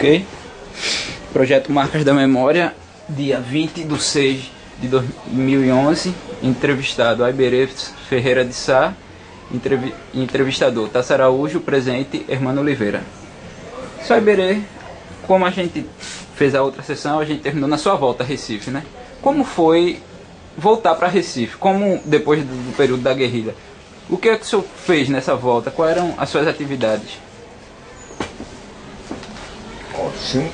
Ok? Projeto Marcas da Memória, dia 20/6/2011. Entrevistado Aiberê Ferreira de Sá. Entrevistador Tasso Araújo. Presente Hermano Oliveira. Só Aiberê, como a gente fez a outra sessão, a gente terminou na sua volta a Recife, né? Como foi voltar para Recife? Como depois do período da guerrilha? O que é que o senhor fez nessa volta? Quais eram as suas atividades? Se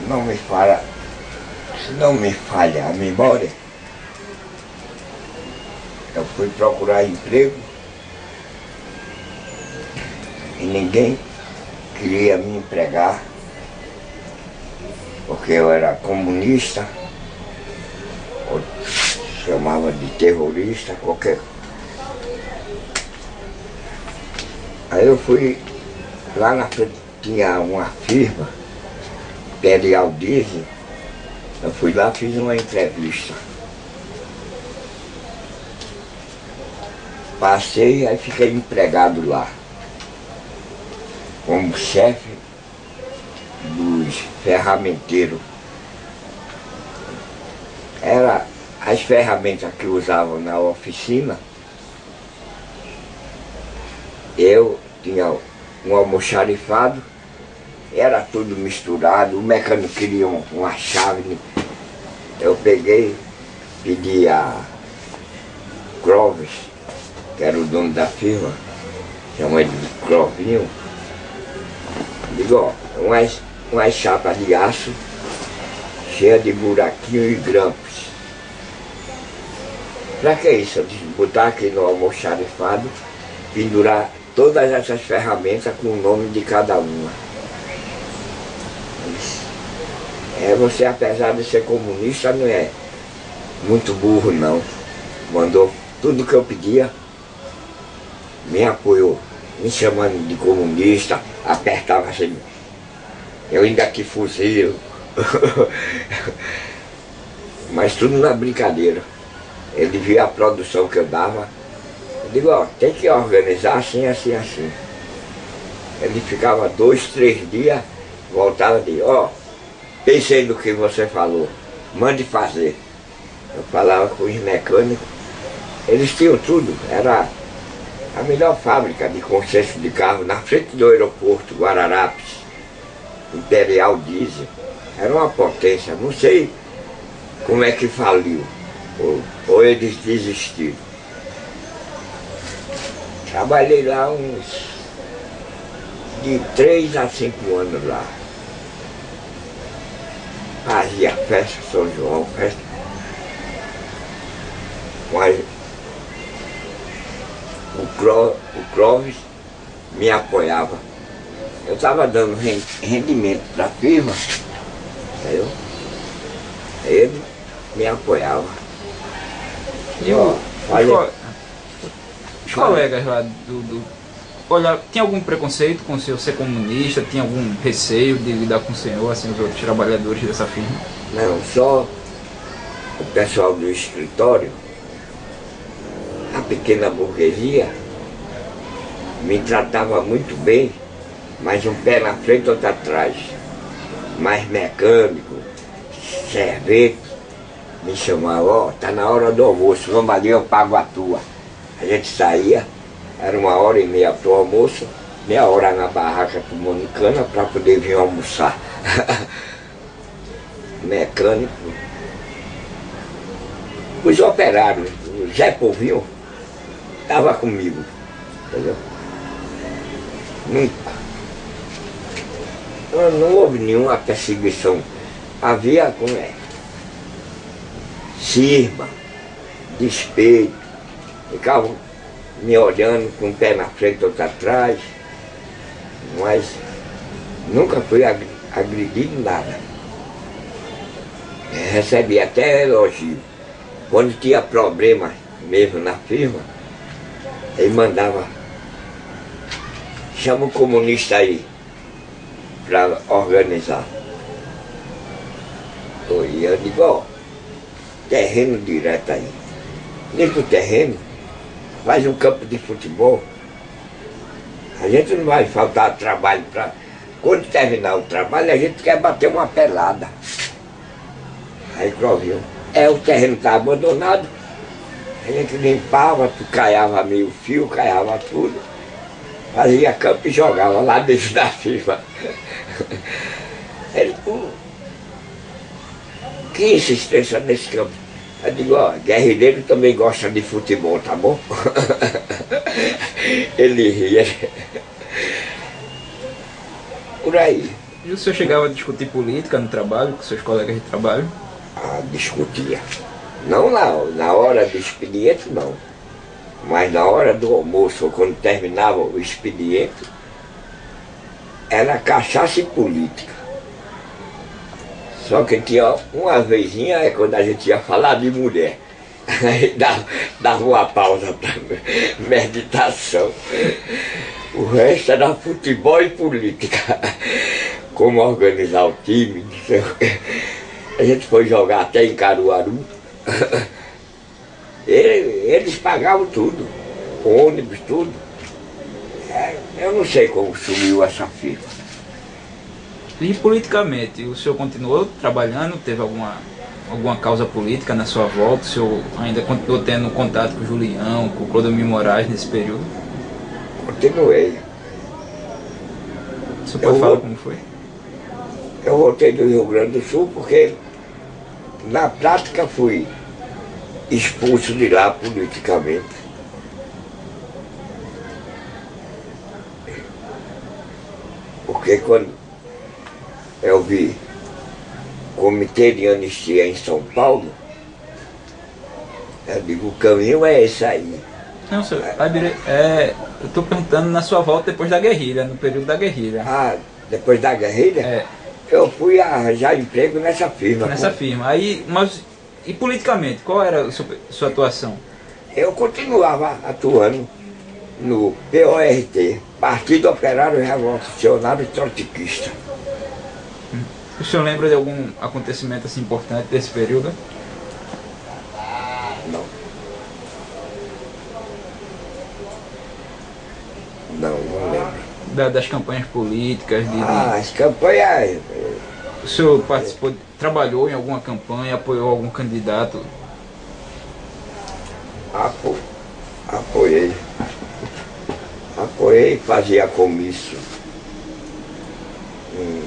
não me falha a memória, eu fui procurar emprego e ninguém queria me empregar, porque eu era comunista, ou chamava de terrorista, qualquer. Aí eu fui lá na frente, tinha uma firma, Imperial Diesel. Eu fui lá, fiz uma entrevista. Passei, aí fiquei empregado lá, como chefe dos ferramenteiros. Era as ferramentas que usavam na oficina. Eu tinha um almoxarifado, era tudo misturado. O mecânico queria uma chave. Eu peguei, pedi a Clóvis, que era o dono da firma, chama ele de Clovinho. Digo, ó, umas chapas de aço cheia de buraquinho e grampos. Pra que isso? Eu disse, botar aqui no almoxarifado, pendurar todas essas ferramentas com o nome de cada uma. Você, apesar de ser comunista, não é muito burro não. Mandou tudo que eu pedia, me apoiou, me chamando de comunista, apertava assim, eu ainda que fuzilo. Mas tudo na brincadeira. Ele via a produção que eu dava. Eu digo, ó, tem que organizar assim, assim, assim. Ele ficava 2, 3 dias, voltava de, ó, pensei no que você falou, mande fazer. Eu falava com os mecânicos, eles tinham tudo, era a melhor fábrica de conserto de carro na frente do aeroporto Guararapes, Imperial Diesel. Era uma potência, não sei como é que faliu, ou eles desistiram. Trabalhei lá uns de 3 a 5 anos lá. Fazia festa São João, festa. Mas o Clóvis me apoiava. Eu estava dando rendimento para a firma, entendeu? Ele me apoiava. E os colegas lá olha, tinha algum preconceito com o senhor ser comunista? Tinha algum receio de lidar com o senhor, assim, os outros trabalhadores dessa firma? Não, só o pessoal do escritório, a pequena burguesia, me tratava muito bem, mas um pé na frente e outro atrás. Mais mecânico, servente, me chamava, ó, tá na hora do almoço, vamos ali, eu pago a tua. A gente saía, era 1h30 para o almoço, meia hora na barraca tomando cana para poder vir almoçar. Mecânico. Os operários, o Zé Povinho, estava comigo, entendeu? Nunca. Não houve nenhuma perseguição. Havia como é? Cisma, despeito, ficavam me olhando com um pé na frente e outro atrás, mas nunca fui agredido nada. Recebi até elogio. Quando tinha problema mesmo na firma, ele mandava, chama o comunista aí para organizar. E eu digo, ó, terreno direto aí. Limpa o terreno, faz um campo de futebol. A gente não vai faltar trabalho para quando terminar o trabalho, a gente quer bater uma pelada. Aí Clovinho, o terreno está abandonado, a gente limpava, tu caiava meio fio, caiava tudo, fazia campo e jogava lá dentro da firma. Ele, que insistência nesse campo? Eu digo, ó, guerrilheiro também gosta de futebol, tá bom? Ele ria. Por aí. E o senhor chegava a discutir política no trabalho, com seus colegas de trabalho? Ah, discutia. Não na hora do expediente, não. Mas na hora do almoço, ou quando terminava o expediente, era cachaça e política. Só que tinha uma vezinha, quando a gente ia falar de mulher, aí dava uma pausa para meditação. O resto era futebol e política. Como organizar o time, não sei o quê. A gente foi jogar até em Caruaru. Eles pagavam tudo, ônibus, tudo. Eu não sei como sumiu essa firma. E politicamente, o senhor continuou trabalhando? Teve alguma causa política na sua volta? O senhor ainda continuou tendo contato com o Julião, com o Clodomir Moraes nesse período? Continuei. O senhor pode falar como foi? Eu voltei do Rio Grande do Sul porque, na prática, fui expulso de lá politicamente. Porque quando eu vi Comitê de Anistia em São Paulo, eu digo, o caminho é esse aí. Não, senhor, eu estou perguntando na sua volta depois da guerrilha, no período da guerrilha. Ah, depois da guerrilha? Eu fui arranjar emprego nessa firma. Nessa firma. E politicamente, qual era a sua atuação? Eu continuava atuando no PORT, Partido Operário Revolucionário Trotskista. O senhor lembra de algum acontecimento assim importante desse período? Não. Não lembro. Das campanhas políticas? As campanhas... O senhor participou, trabalhou em alguma campanha, apoiou algum candidato? Apoiei. Apoiei, fazia comício em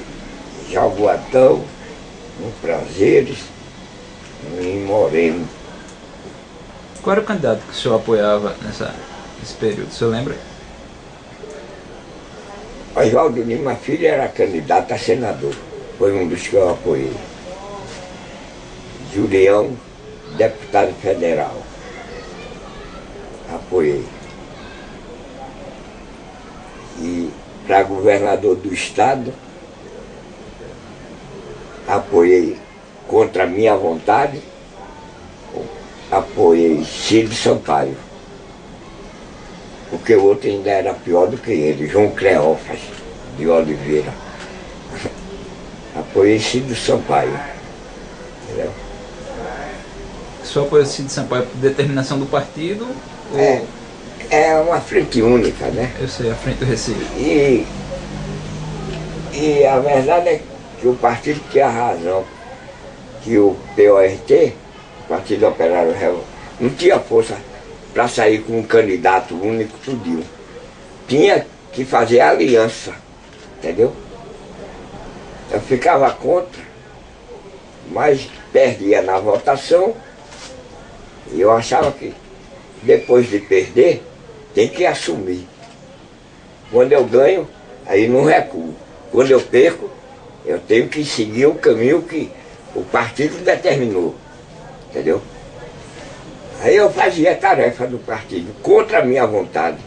Jaboatão, em Prazeres, em Moreno. Qual era o candidato que o senhor apoiava nesse período? O senhor lembra? Oswaldo Lima Filho era candidato a senador. Foi um dos que eu apoiei. Julião, deputado federal. Apoiei. E para governador do estado, apoiei contra a minha vontade, apoiei Cid Sampaio. Porque o outro ainda era pior do que ele, João Cleófas de Oliveira. Apoiei Cid Sampaio. Entendeu? Só apoiou Cid Sampaio por determinação do partido? É uma frente única, né? Eu sei, a frente do Recife. E a verdade é que o partido tinha razão, que o PORT, o Partido Operário Revolucionário, não tinha força para sair com um candidato único tudinho. Tinha que fazer aliança, entendeu? Eu ficava contra, mas perdia na votação, e eu achava que depois de perder, tem que assumir. Quando eu ganho, aí não recuo. Quando eu perco, eu tenho que seguir o caminho que o partido determinou, entendeu? Aí eu fazia a tarefa do partido, contra a minha vontade,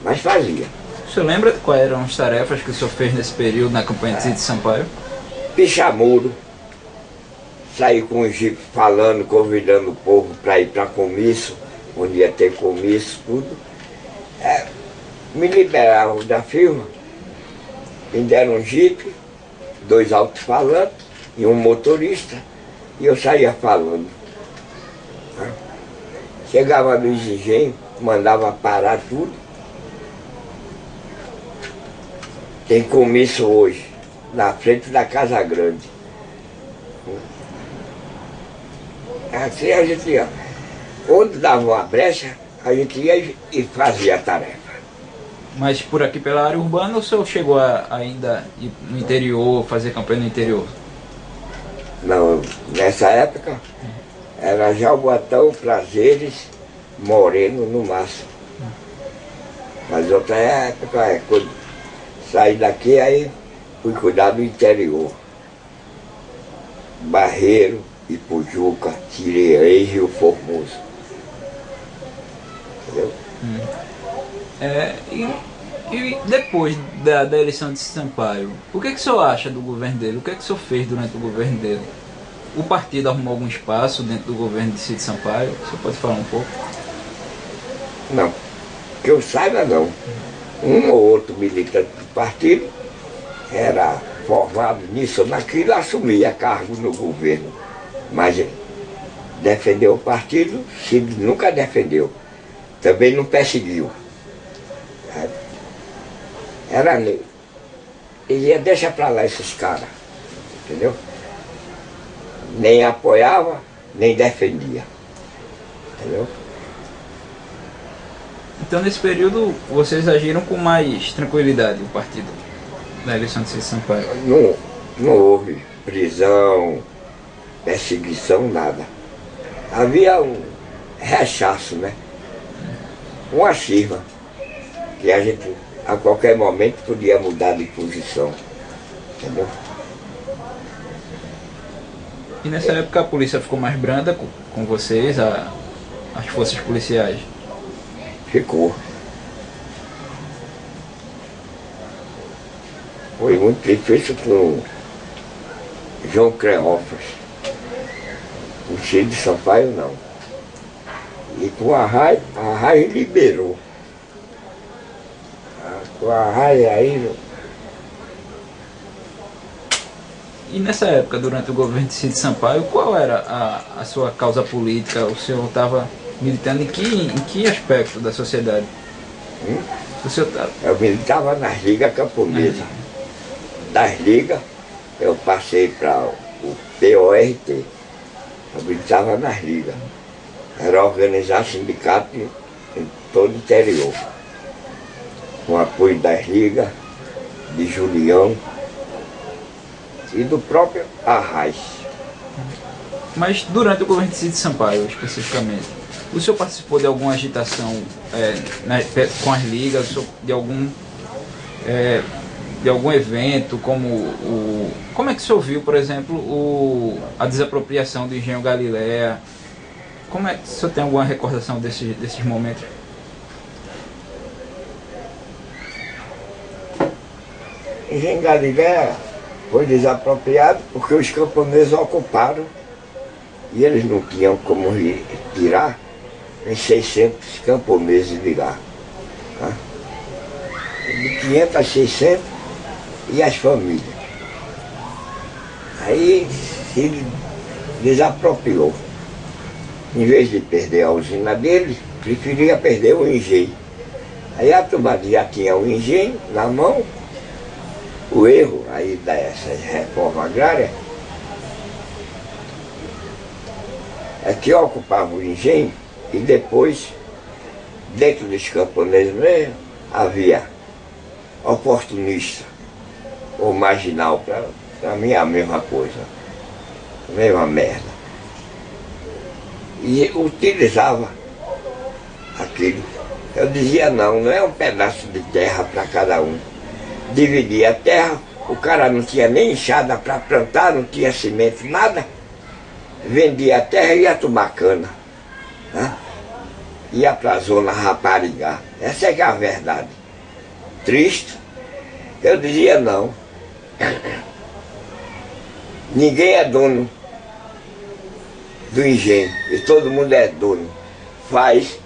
mas fazia. O senhor lembra quais eram as tarefas que o senhor fez nesse período na campanha de Cid Sampaio? Pichar muro, sair com o jipe falando, convidando o povo para ir para comício, onde ia ter comício, tudo. Me liberaram da firma, me deram um jipe, 2 alto-falantes e um motorista, e eu saía falando. Chegava no engenho, mandava parar tudo. tem comício hoje, na frente da Casa Grande. Assim a gente ia, onde dava uma brecha, a gente ia e fazia a tarefa. Mas por aqui pela área urbana ou o senhor chegou a ainda ir no interior, fazer campanha no interior? Não, nessa época era Jaboatão, Prazeres, Moreno no máximo. Mas outra época, quando saí daqui, aí fui cuidar do interior. Barreiro, Ipujuca, Tirerei, Rio Formoso. Entendeu? E depois da eleição de Sampaio, o que o senhor acha do governo dele? O que o senhor fez durante o governo dele? O partido arrumou algum espaço dentro do governo de Cid Sampaio? O senhor pode falar um pouco? Não, que eu saiba não. Um ou outro militante do partido era formado nisso ou naquilo, assumia cargo no governo. Mas defendeu o partido, Cid nunca defendeu. Também não perseguiu. Era ele ia deixar pra lá esses caras, entendeu? Nem apoiava, nem defendia, entendeu? Então nesse período vocês agiram com mais tranquilidade, o partido, na eleição de Cid Sampaio? Não houve prisão, perseguição, nada. Havia um rechaço, né? Uma cisma, que a gente a qualquer momento podia mudar de posição, entendeu? E nessa época a polícia ficou mais branda com vocês, as forças policiais? Ficou. Foi muito difícil com João Cleófas. O Cid Sampaio não. E com a Arraes liberou. Com a Arraes aí. E nessa época, durante o governo de Cid Sampaio, qual era a sua causa política? O senhor estava militando em que aspecto da sociedade? O senhor Eu militava nas ligas camponesas. Das ligas, eu passei para o PORT. Eu militava nas ligas. Era organizar sindicato em todo o interior. Com apoio das ligas, de Julião e do próprio Arraes. Mas durante o governo de Cid Sampaio, especificamente, o senhor participou de alguma agitação com as ligas, de algum evento, como é que o senhor viu, por exemplo, a desapropriação do Engenho Galileia? Como é que o senhor tem alguma recordação desses momentos? Engenho Galileia foi desapropriado porque os camponeses ocuparam e eles não tinham como tirar os 600 camponeses de lá. Tá? De 500 a 600 e as famílias. Aí se desapropriou. Em vez de perder a usina dele, preferia perder o engenho. Aí a turma já tinha o engenho na mão. O erro aí dessa reforma agrária é que ocupava o engenho e depois, dentro dos camponeses mesmo, havia oportunista ou marginal, para mim é a mesma coisa, a mesma merda. E utilizava aquilo. Eu dizia não é um pedaço de terra para cada um. Dividia a terra, o cara não tinha nem enxada para plantar, não tinha cimento, nada. Vendia a terra e ia tomar cana. Né? Ia para a zona Raparigá. Essa é que é a verdade. Triste. Eu dizia não. Ninguém é dono do engenho, e todo mundo é dono. Faz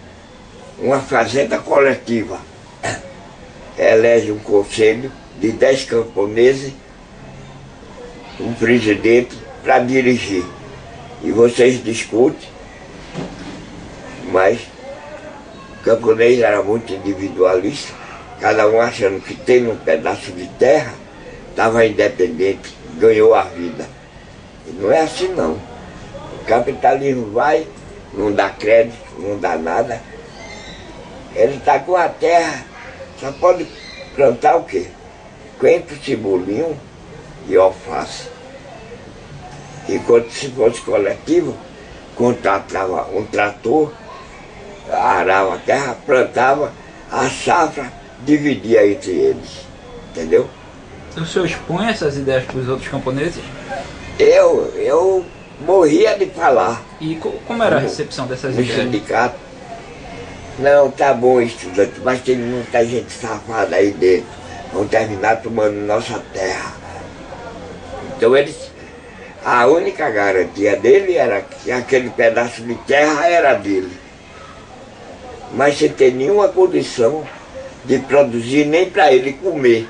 uma fazenda coletiva. Elege um conselho de 10 camponeses, um presidente para dirigir. E vocês discutem, mas o camponês era muito individualista, cada um achando que tem um pedaço de terra, estava independente, ganhou a vida. E não é assim não. O capitalismo vai, não dá crédito, não dá nada. Ele está com a terra, só pode plantar o quê? Coentro, cebolinho e alface. Enquanto se fosse coletivo, contratava um trator, arava a terra, plantava, a safra dividia entre eles, entendeu? O senhor expõe essas ideias para os outros camponeses? Eu morria de falar. E como era a recepção dessas No ideias? sindicato. Não, tá bom, estudante, mas tem muita gente safada aí dentro. Vão terminar tomando nossa terra. Então a única garantia dele era que aquele pedaço de terra era dele. Mas sem ter nenhuma condição de produzir nem para ele comer.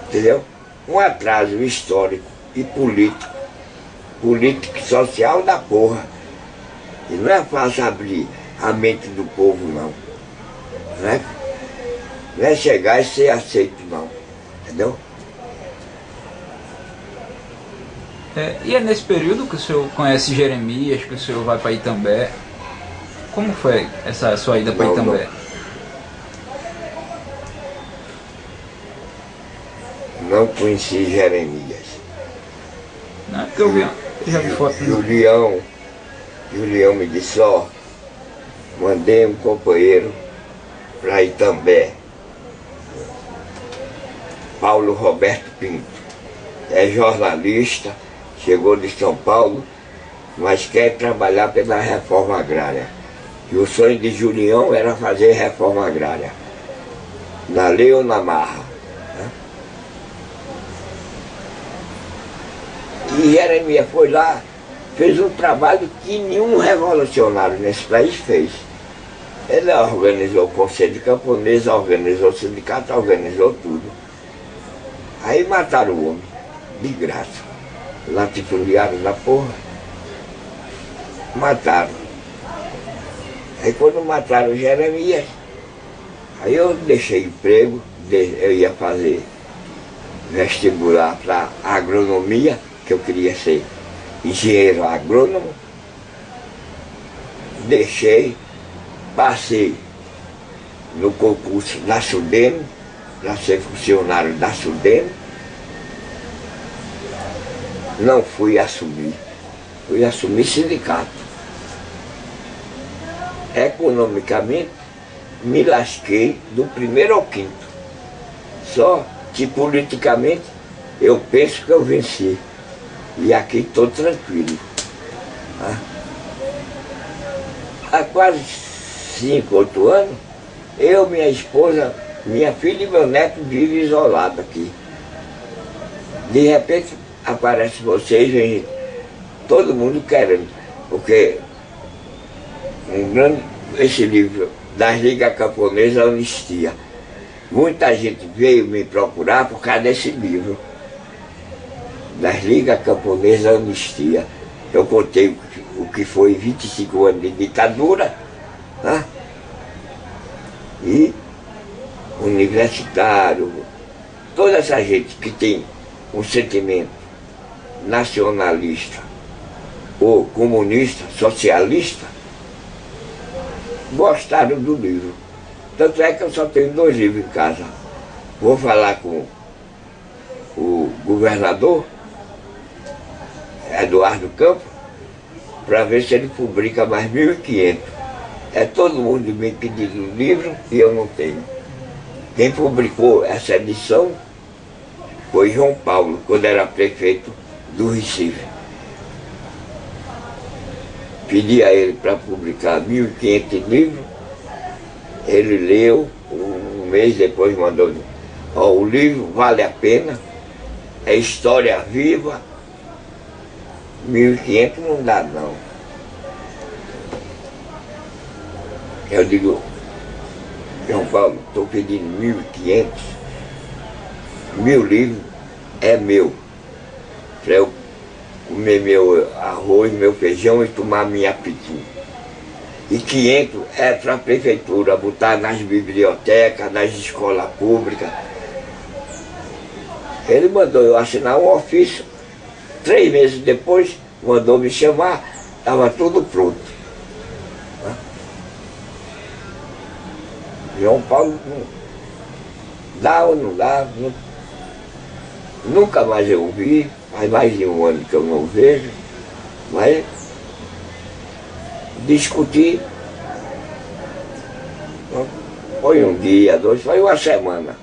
Entendeu? Um atraso histórico e político. Político e social da porra. E não é fácil abrir a mente do povo, não. Não é chegar e ser aceito, não. Entendeu? E é nesse período que o senhor conhece Jeremias, que o senhor vai para Itambé. Como foi essa sua ida para Itambé? Não conheci Jeremias. Não, porque eu já vi foto. Julião me disse, ó, mandei um companheiro para Itambé. Paulo Roberto Pinto. É jornalista, chegou de São Paulo, mas quer trabalhar pela reforma agrária. E o sonho de Julião era fazer reforma agrária. Na lei ou na marra. Né? E Jeremias foi lá, fez um trabalho que nenhum revolucionário nesse país fez. Ele organizou o Conselho Camponês, organizou o sindicato, organizou tudo. Aí mataram o homem, de graça. Latifundiário da porra. Mataram. Aí quando mataram o Jeremias, aí eu deixei emprego, eu ia fazer vestibular para agronomia, que eu queria ser engenheiro agrônomo. Deixei, passei no concurso da Sudene, para ser funcionário da Sudene. Não fui assumir sindicato. Economicamente, me lasquei do primeiro ao quinto. Só que politicamente, eu penso que eu venci. E aqui estou tranquilo. Há quase 5, 8 anos, eu, minha esposa, minha filha e meu neto vivem isolados aqui. De repente aparece vocês, vem todo mundo querendo, porque esse livro das Ligas Camponesas Anistia, muita gente veio me procurar por causa desse livro, das Ligas Camponesas Anistia. Eu contei o que foi 25 anos de ditadura, né? E universitário, toda essa gente que tem um sentimento nacionalista ou comunista, socialista, gostaram do livro. Tanto é que eu só tenho 2 livros em casa. Vou falar com o governador, Eduardo Campos, para ver se ele publica mais 1.500. É todo mundo me pedindo o livro e eu não tenho. Quem publicou essa edição foi João Paulo, quando era prefeito do Recife. Pedi a ele para publicar 1.500 livros, ele leu, um mês depois mandou, ó, o livro vale a pena, é história viva, 1.500 não dá não. Eu digo, João Paulo, estou pedindo 1.500, 1.000 livros é meu, para eu comer meu arroz, meu feijão e tomar minha pitu. e 500 é para a prefeitura botar nas bibliotecas, nas escolas públicas. Ele mandou eu assinar um ofício, 3 meses depois mandou me chamar, estava tudo pronto. João Paulo, dá ou não dá, nunca mais eu vi, faz mais de um ano que eu não vejo, mas discutir, foi um dia, 2, foi uma semana.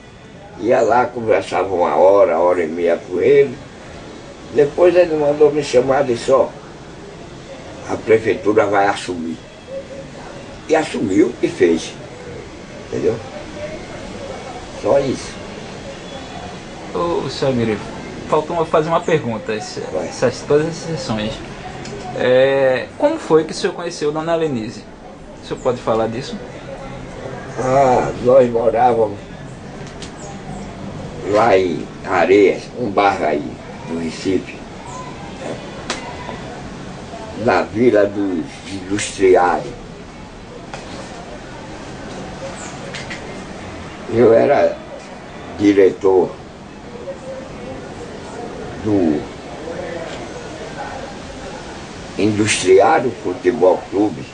Ia lá, conversava 1 hora e meia com ele. Depois ele mandou me chamar e disse, ó, a prefeitura vai assumir. E assumiu e fez. Entendeu? Só isso. Ô, senhor Abirê, faltou fazer uma pergunta, todas essas sessões. Como foi que o senhor conheceu Dona Lenise? O senhor pode falar disso? Nós morávamos lá em Areias, um bairro aí, no Recife, na Vila dos Industriários. Eu era diretor do Industriário Futebol Clube,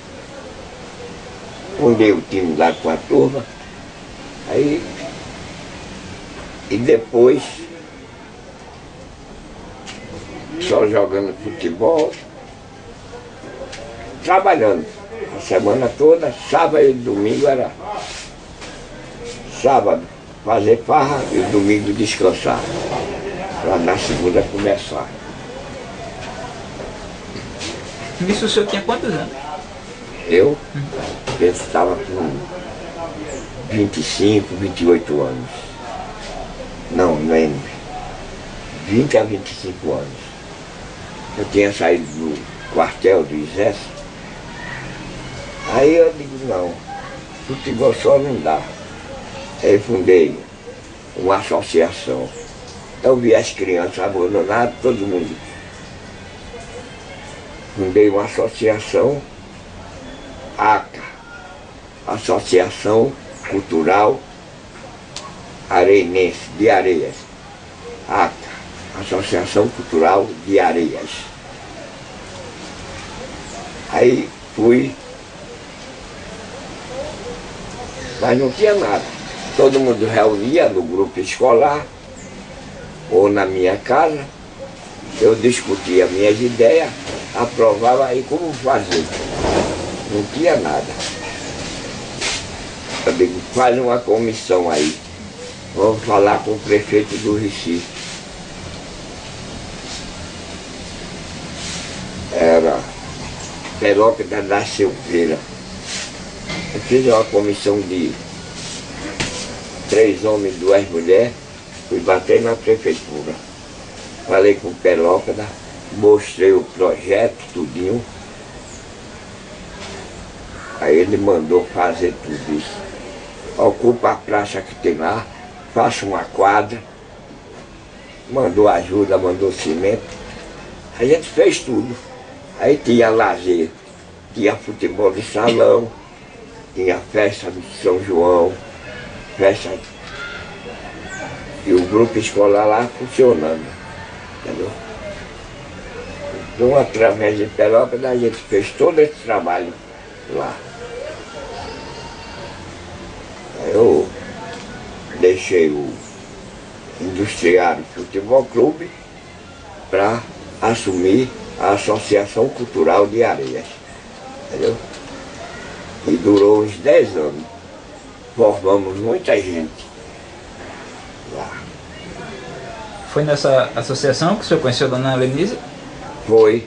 fundei o time lá com a turma, aí, e depois, só jogando futebol, trabalhando a semana toda, sábado e domingo era sábado fazer farra e domingo descansar, para na segunda começar. Nisso o senhor tinha quantos anos? Eu estava com 25, 28 anos. Não, nem 20 a 25 anos. Eu tinha saído do quartel do Exército. Aí eu digo, não, futebol só não dá. Aí fundei uma associação. Eu vi as crianças abandonadas, todo mundo. Fundei uma associação, ACA, Associação Cultural Areinense de Areias. ACA, Associação Cultural de Areias. Aí fui, mas não tinha nada. Todo mundo reunia no grupo escolar ou na minha casa. Eu discutia minhas ideias, aprovava aí como fazer. Não tinha nada. Eu digo, faz uma comissão aí. Vamos falar com o prefeito do Recife. Era Pelóquida da Silveira. Eu fiz uma comissão de 3 homens e 2 mulheres. Fui bater na prefeitura. Falei com o Pelóquida, mostrei o projeto, tudinho. Aí ele mandou fazer tudo isso. Ocupa a praça que tem lá, faça uma quadra. Mandou ajuda, mandou cimento. A gente fez tudo. Aí tinha lazer, tinha futebol de salão, tinha festa do São João, festa. E o grupo escolar lá funcionando. Entendeu? Então, através de Pelóquida, a gente fez todo esse trabalho lá. Eu deixei o Industriário Futebol Clube para assumir a Associação Cultural de Areias. Entendeu? E durou uns 10 anos. Formamos muita gente lá. Foi nessa associação que o senhor conheceu a Dona Lenise? Foi.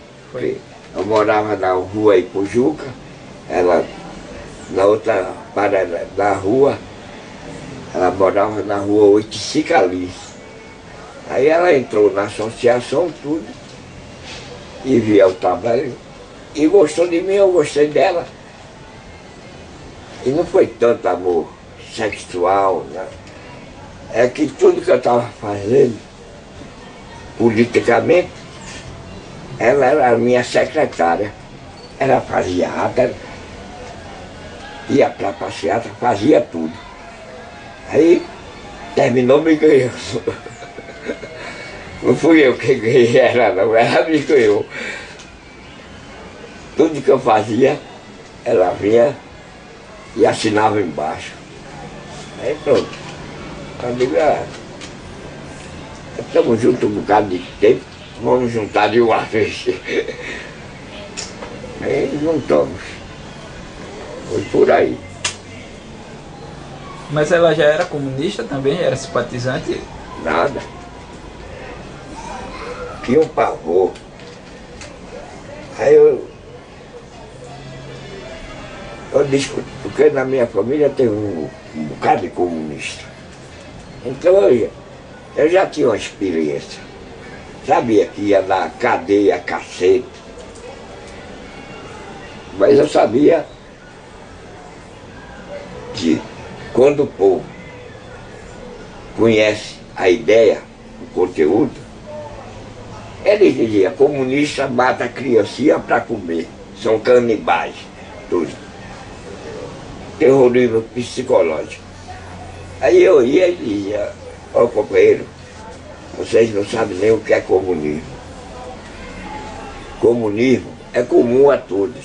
Eu morava na rua Ipujuca, ela na outra parada da rua, ela morava na rua Oiticicalis. Aí ela entrou na associação, tudo, e via o trabalho, e gostou de mim, eu gostei dela. E não foi tanto amor sexual, né? É que tudo que eu estava fazendo, politicamente, ela era a minha secretária. Ela fazia ata, ia para passeata, fazia tudo. Aí terminou me ganhando. Não fui eu que ganhei ela não, ela me ganhou. Tudo que eu fazia, ela vinha e assinava embaixo. Aí pronto. Eu digo, estamos juntos um bocado de tempo, vamos juntar de uma vez. Aí juntamos. Foi por aí. Mas ela já era comunista também? Era simpatizante? Nada. Tinha um pavor. Aí eu disse, porque na minha família tem um bocado de comunista. Então eu já tinha uma experiência. Sabia que ia dar cadeia, cacete. Mas eu sabia que quando o povo conhece a ideia, o conteúdo, ele dizia, comunista mata a criancinha para comer, são canibais, tudo. Terrorismo psicológico. Aí eu ia e dizia, ó companheiro, vocês não sabem nem o que é comunismo. Comunismo é comum a todos.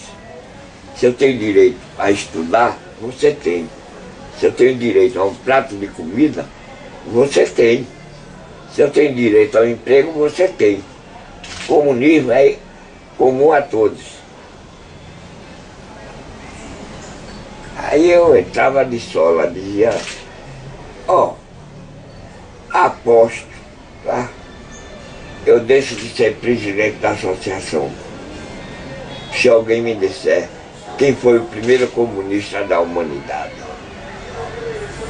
Se eu tenho direito a estudar, você tem. Se eu tenho direito a um prato de comida, você tem. Se eu tenho direito ao emprego, você tem. Comunismo é comum a todos. Aí eu entrava de sola, dizia, aposto, tá? Eu deixo de ser presidente da associação. Se alguém me disser quem foi o primeiro comunista da humanidade.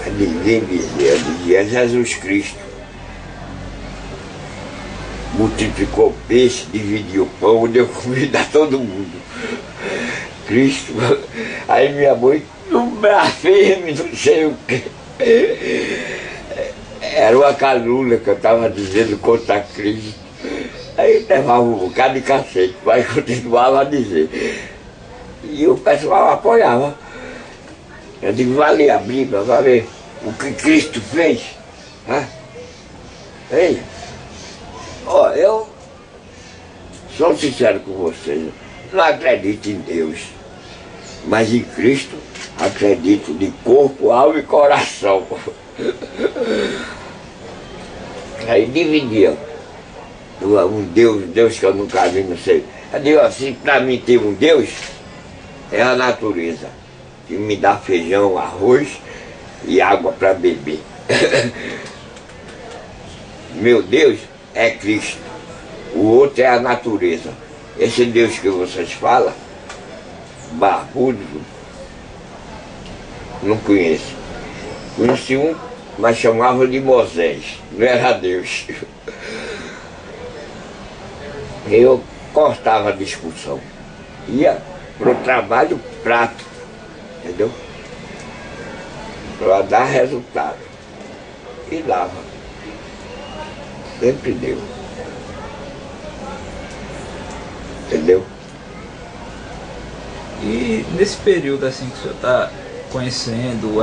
Ninguém dizia, eu dizia Jesus Cristo. Multiplicou peixe, dividiu o pão, deu comida a todo mundo. Cristo. Aí minha mãe, no braço firme, não sei o quê. Era uma calúnia que eu estava dizendo contra Cristo. Aí levava um bocado de cacete, mas continuava a dizer. E o pessoal apoiava. Eu digo, vai ler a Bíblia, vai ver o que Cristo fez. Ei, eu sou sincero com vocês, não acredito em Deus, mas em Cristo acredito de corpo, alma e coração. Aí dividiam. Um Deus que eu nunca vi, não sei. Eu digo assim, para mim ter um Deus é a natureza, que me dá feijão, arroz e água para beber. Meu Deus é Cristo, o outro é a natureza. Esse Deus que vocês falam, barbudo, não conheço. Conheci um, mas chamava de Moisés, não era Deus. Eu cortava a discussão, ia para o trabalho prato, entendeu? Para dar resultado. E dava. Sempre deu. Entendeu? E nesse período assim que o senhor está conhecendo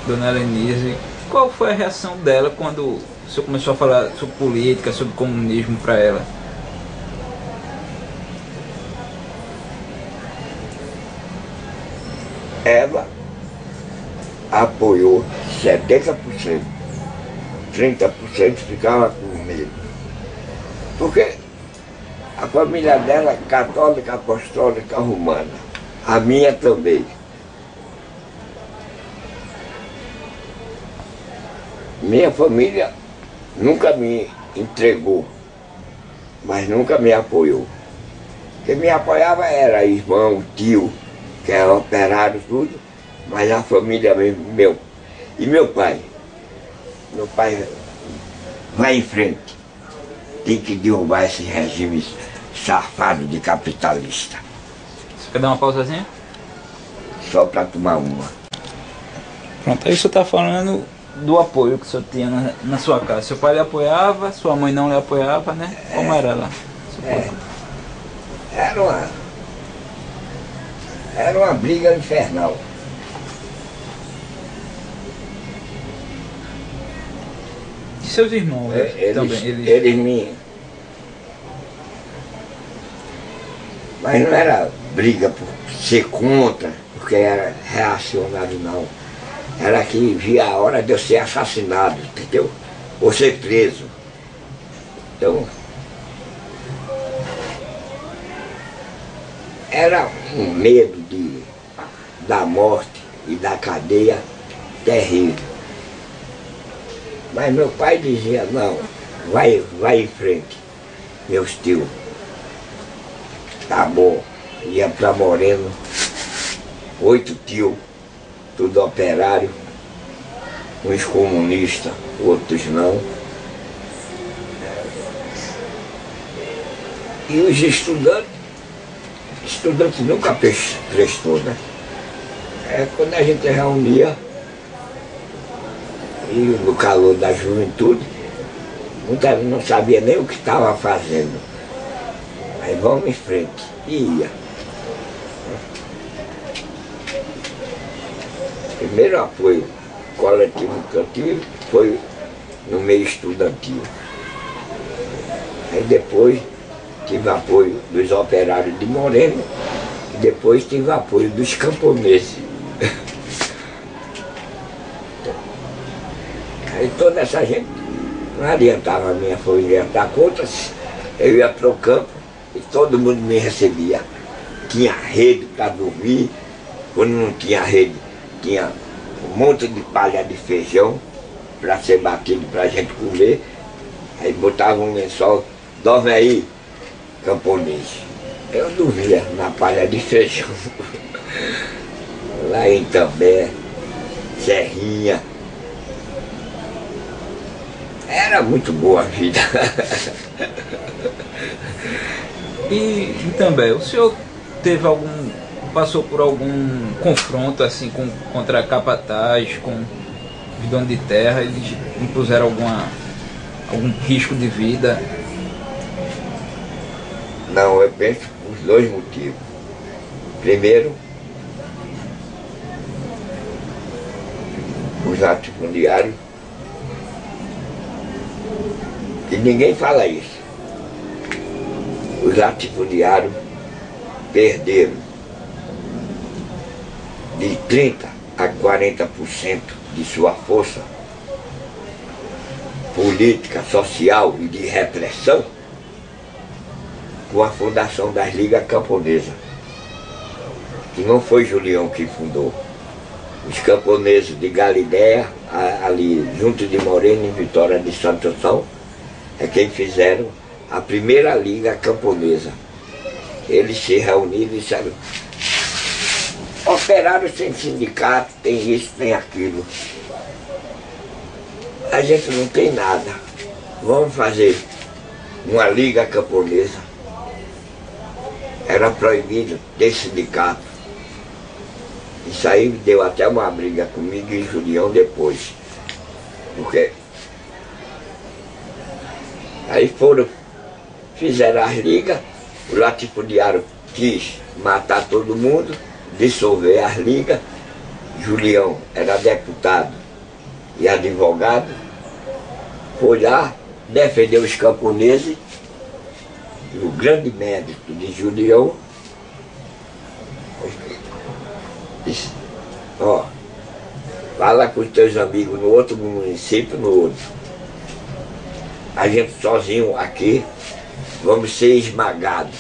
Dona Helenise, qual foi a reação dela quando o senhor começou a falar sobre política, sobre comunismo para ela? Ela apoiou 70%, 30% ficava com medo. Porque a família dela é católica, apostólica, romana. A minha também. Minha família nunca me entregou, mas nunca me apoiou. Quem me apoiava era irmão, tio, que era operário, tudo, mas a família mesmo, e meu pai. Meu pai vai em frente, tem que derrubar esse regime safado de capitalista. Você quer dar uma pausazinha? Só para tomar uma. Pronto, aí o senhor está falando do apoio que o senhor tinha na sua casa. Seu pai lhe apoiava, sua mãe não lhe apoiava, né? Como era lá? Era uma briga infernal. E seus irmãos também? Eles me... Mas não era briga por ser contra, porque era reacionário, não. Era que via a hora de eu ser assassinado, entendeu? Ou ser preso. Então, era um medo da morte e da cadeia terrível. Mas meu pai dizia, não, vai em frente, meus tios. Tá bom. Ia para Moreno, 8 tios, tudo operário, uns comunistas, outros não. E os estudantes nunca prestou, né? É quando a gente reunia, e no calor da juventude, muita gente não sabia nem o que estava fazendo. Aí vamos em frente, e ia. Primeiro apoio coletivo que eu tive foi no meio estudantil. Aí depois tive apoio dos operários de Moreno e depois tive apoio dos camponeses. Aí toda essa gente, não adiantava a minha família estar contra, eu ia para o campo e todo mundo me recebia. Tinha rede para dormir, quando não tinha rede, tinha um monte de palha de feijão para ser batido para a gente comer. Aí botava um lençol, dorme aí, camponês. Eu dormia na palha de feijão. Lá em També, Serrinha. Era muito boa a vida. E também, o senhor passou por algum confronto assim contra capataz, com os donos de terra? Eles impuseram algum risco de vida? Não, eu penso por 2 motivos. Primeiro, os latifundiários, e ninguém fala isso. Os latifundiários perderam de 30% a 40% de sua força política, social e de repressão com a fundação das Ligas Camponesas, que não foi Julião que fundou. Os camponeses de Galiléia, ali junto de Moreno e Vitória de Santo Antão, é quem fizeram a primeira Liga Camponesa. Eles se reuniram e disseram: operário sem sindicato, tem isso, tem aquilo. A gente não tem nada. Vamos fazer uma Liga Camponesa. Era proibido ter sindicato. Isso aí deu até uma briga comigo e Julião depois. Porque aí fizeram as ligas, o latifundiário quis matar todo mundo, dissolver as ligas. Julião era deputado e advogado, foi lá, defendeu os camponeses, e o grande mérito de Julião disse: ó, fala com os teus amigos no outro município, no outro. A gente sozinho aqui vamos ser esmagados.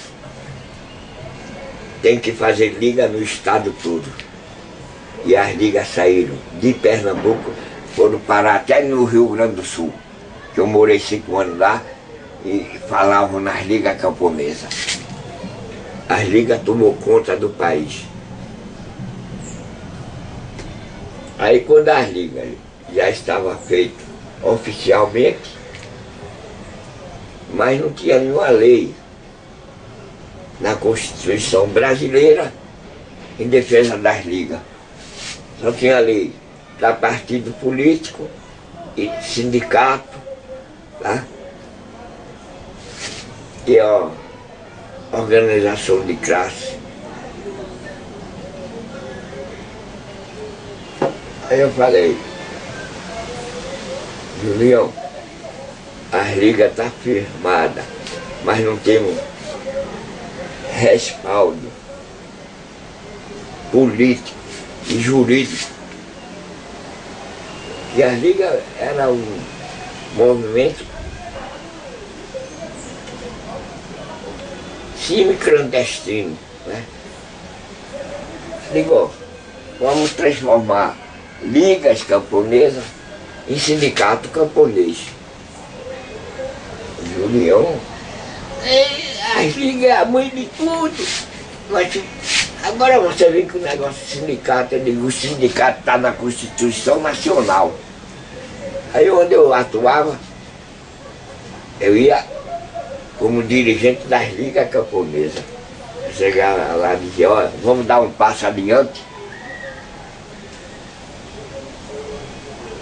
Tem que fazer liga no estado todo. E as ligas saíram de Pernambuco, foram parar até no Rio Grande do Sul, que eu morei 5 anos lá e falavam nas ligas camponesas. As ligas tomou conta do país. Aí quando as ligas já estavam feitas oficialmente, mas não tinha nenhuma lei na Constituição brasileira em defesa das ligas. Só tinha lei para partido político e sindicato, tá? E ó, organização de classe. Aí eu falei: Julião, as ligas estão firmadas, mas não temos respaldo político e jurídico. E as ligas eram um movimento semi-clandestino, né? Digo, vamos transformar ligas camponesas em sindicato camponês. Julião, as ligas é a mãe de tudo. Mas agora você vê que o negócio de sindicato, eu digo, o sindicato está na Constituição Nacional. Aí onde eu atuava, eu ia como dirigente das ligas camponesas. Eu chegava lá e dizia, olha, vamos dar um passo adiante.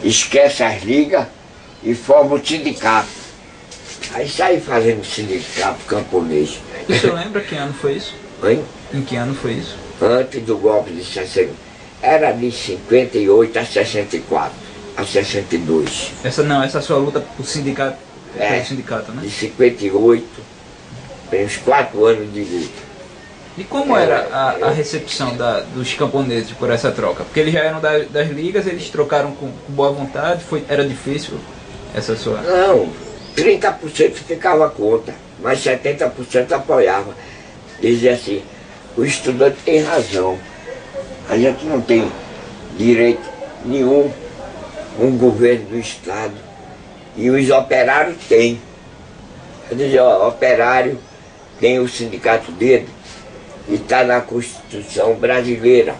Esquece as ligas e forma o sindicato. Aí saí fazendo sindicato camponês. E você lembra que ano foi isso? Hein? Em que ano foi isso? Antes do golpe de 60. Era de 58 a 64, a 62. Essa sua luta por sindicato, pelo sindicato, né? De 58, tem uns 4 anos de luta. E como era a recepção dos camponeses por essa troca? Porque eles já eram das ligas, eles trocaram com boa vontade, era difícil essa sua... Não, 30% ficava contra, mas 70% apoiava. Dizia assim, o estudante tem razão, a gente não tem direito nenhum, um governo do Estado, e os operários têm. Eu dizia, ó, operário tem o sindicato dele, e está na Constituição brasileira,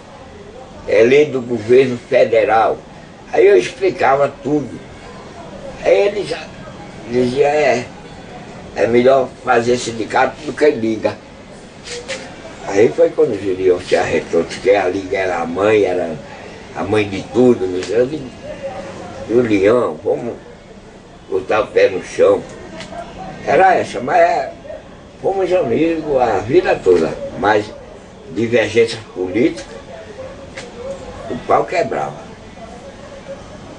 é lei do governo federal. Aí eu explicava tudo. Aí ele já dizia, é melhor fazer sindicato do que liga. Aí foi quando o Julião se arretou, que a liga era a mãe de tudo. Eu disse, Julião, vamos botar o pé no chão. Era essa, mas fomos amigos a vida toda, mas divergências políticas, o pau quebrava.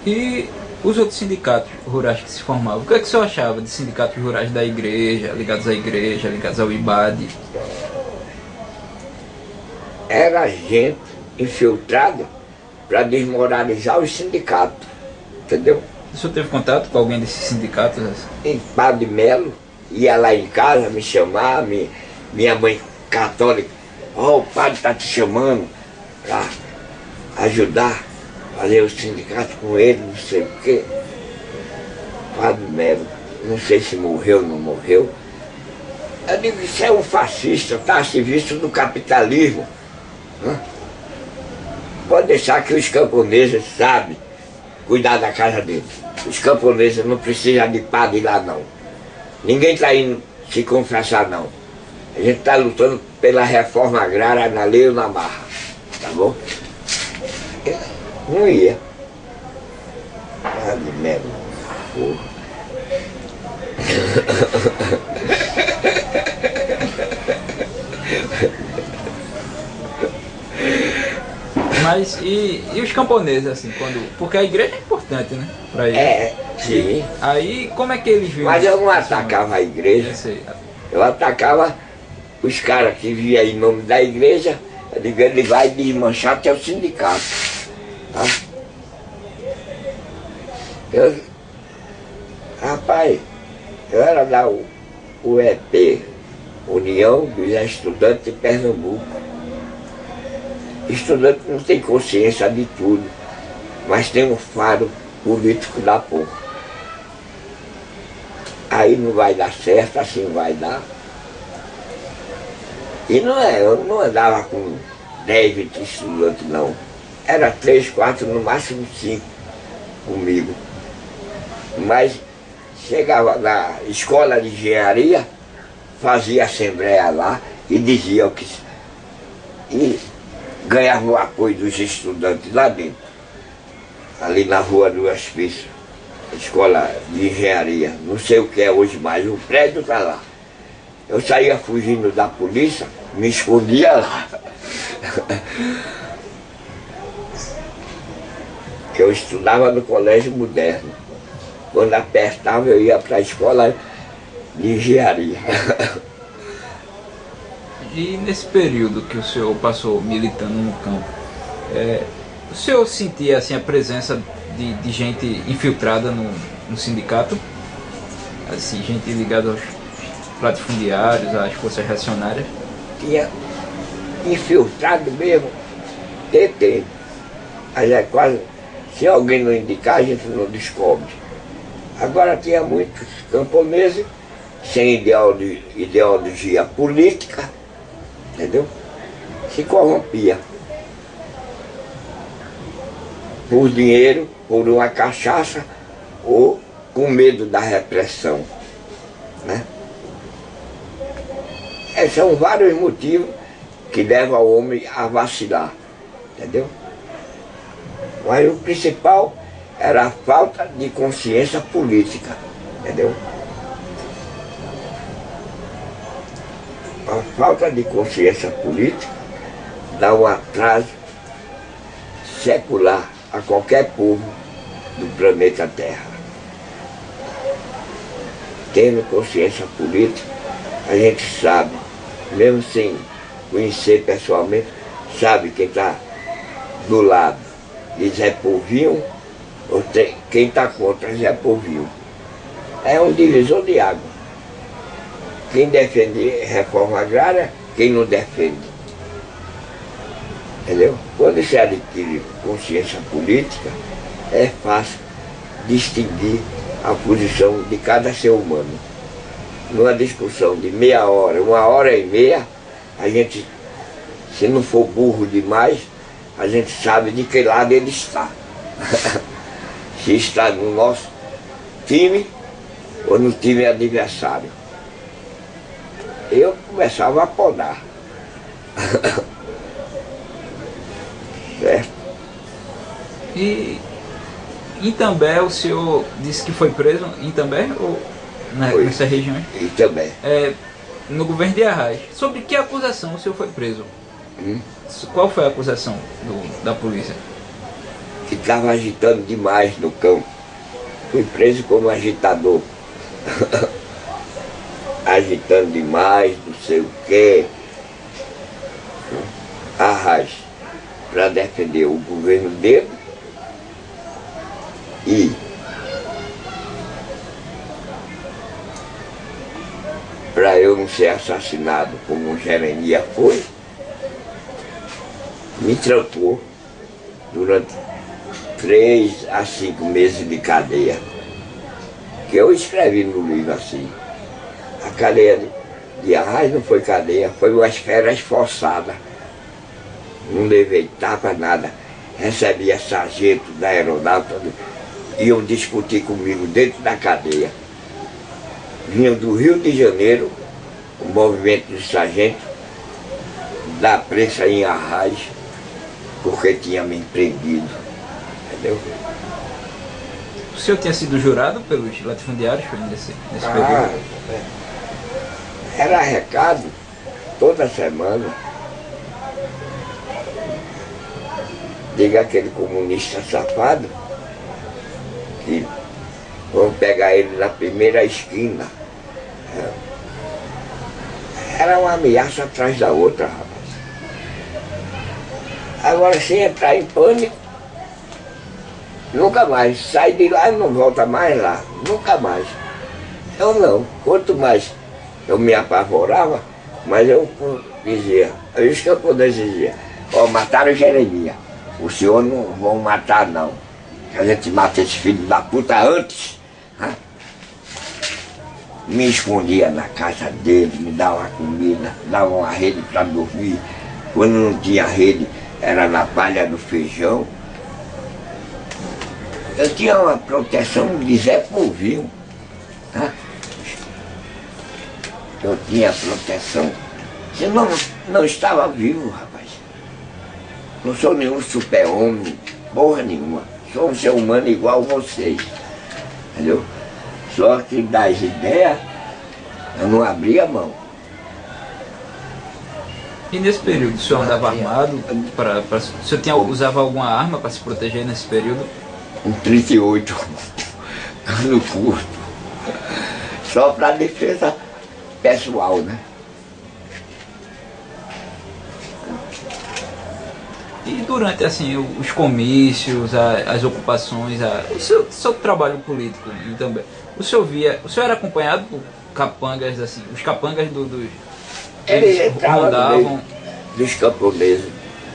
E os outros sindicatos rurais que se formavam, o que é que o senhor achava de sindicatos rurais da igreja, ligados à igreja, ligados ao IBAD? Era gente infiltrada para desmoralizar os sindicatos, entendeu? O senhor teve contato com alguém desses sindicatos? Em Padre Melo, ia lá em casa me chamar, minha mãe católica, o padre está te chamando para ajudar, fazer o sindicato com ele, não sei o quê. Padre Melo, não sei se morreu ou não morreu. Eu digo, isso é um fascista, está a serviço do capitalismo. Pode deixar que os camponeses sabem cuidar da casa deles. Os camponeses não precisam de padre lá não. Ninguém está indo se confessar não. A gente está lutando pela reforma agrária na lei ou na marra. Tá bom? Eu não ia. Ah, de merda. Porra. Mas e os camponeses, assim, porque a igreja é importante, né? Pra eles. Sim. Aí, como é que eles viam? Mas eu não atacava a igreja, eu atacava os caras que vinham em nome da igreja. Eu digo, ele vai desmanchar até o sindicato. Tá? Rapaz, eu era da UEP, União dos Estudantes de Pernambuco. Estudante não tem consciência de tudo, mas tem um faro político da porra. Aí não vai dar certo, assim vai dar. E não eu não andava com 10, 20 estudantes não. Era 3, 4, no máximo 5 comigo. Mas chegava na escola de engenharia, fazia assembleia lá e dizia o que... E ganhava o apoio dos estudantes lá dentro, ali na rua do Hospício, escola de engenharia, não sei o que é hoje mais, o prédio está lá. Eu saía fugindo da polícia, me escondia lá. Eu estudava no colégio moderno. Quando apertava, eu ia para a escola de engenharia. E nesse período que o senhor passou militando no campo, o senhor sentia assim, a presença de gente infiltrada no sindicato? Assim, gente ligada aos latifundiários, às forças reacionárias? Tinha infiltrado mesmo, tem. Mas é quase, se alguém não indicar, a gente não descobre. Agora tinha muitos camponeses sem ideologia política, entendeu? Se corrompia por dinheiro, por uma cachaça ou com medo da repressão, né? São vários motivos que levam o homem a vacilar, entendeu? Mas o principal era a falta de consciência política, entendeu? A falta de consciência política dá um atraso secular a qualquer povo do planeta Terra. Tendo consciência política, a gente sabe, mesmo sem conhecer pessoalmente, sabe quem está do lado de Zé Povinho ou quem está contra Zé Povinho. É um divisor de água. Quem defende reforma agrária, quem não defende. Entendeu? Quando se adquire consciência política, é fácil distinguir a posição de cada ser humano. Numa discussão de meia hora, 1h30, a gente, se não for burro demais, a gente sabe de que lado ele está. Se está no nosso time ou no time adversário. Eu começava a podar. Certo? E em Itambé o senhor disse que foi preso em Itambé ou nessa região? Itambé. No governo de Arraes. Sobre que acusação o senhor foi preso? Qual foi a acusação da polícia? Que estava agitando demais no campo. Fui preso como agitador. Agitando demais, não sei o quê. Arraes, para defender o governo dele e para eu não ser assassinado como o Jeremias foi, me trancou durante 3 a 5 meses de cadeia. Que eu escrevi no livro assim. A cadeia de Arraes não foi cadeia, foi uma esfera esforçada. Não levei tapa, nada. Recebia sargento da aeronáutica, iam discutir comigo dentro da cadeia. Vinham do Rio de Janeiro, o movimento de sargento, da prensa em Arraes, porque tinha me prendido. Entendeu? O senhor tinha sido jurado pelos latifundiários nesse período? Era recado toda semana. Diga aquele comunista safado que vão pegar ele na primeira esquina. Era uma ameaça atrás da outra, rapaz. Agora, se entrar em pânico, nunca mais. Sai de lá e não volta mais lá. Nunca mais. Eu não. Quanto mais eu me apavorava, mas eu dizia, é isso que eu dizia. Ó, mataram o Jeremias. O senhor não vão matar não. A gente mata esse filho da puta antes. Né? Me escondia na casa dele, me dava comida, dava uma rede para dormir. Quando não tinha rede, era na palha do feijão. Eu tinha uma proteção de Zé Povinho. Tá? Eu tinha proteção. Senão não estava vivo, rapaz. Não sou nenhum super-homem, porra nenhuma. Sou um ser humano igual a vocês. Entendeu? Só que das ideias, eu não abria a mão. E nesse período, o senhor andava armado? O senhor usava alguma arma para se proteger nesse período? Um 38 no curso, só para defesa pessoal, né? E durante assim os comícios, as ocupações, o seu trabalho político também, o senhor era acompanhado por capangas assim, os capangas Ele entrava no meio rondavam. dos camponeses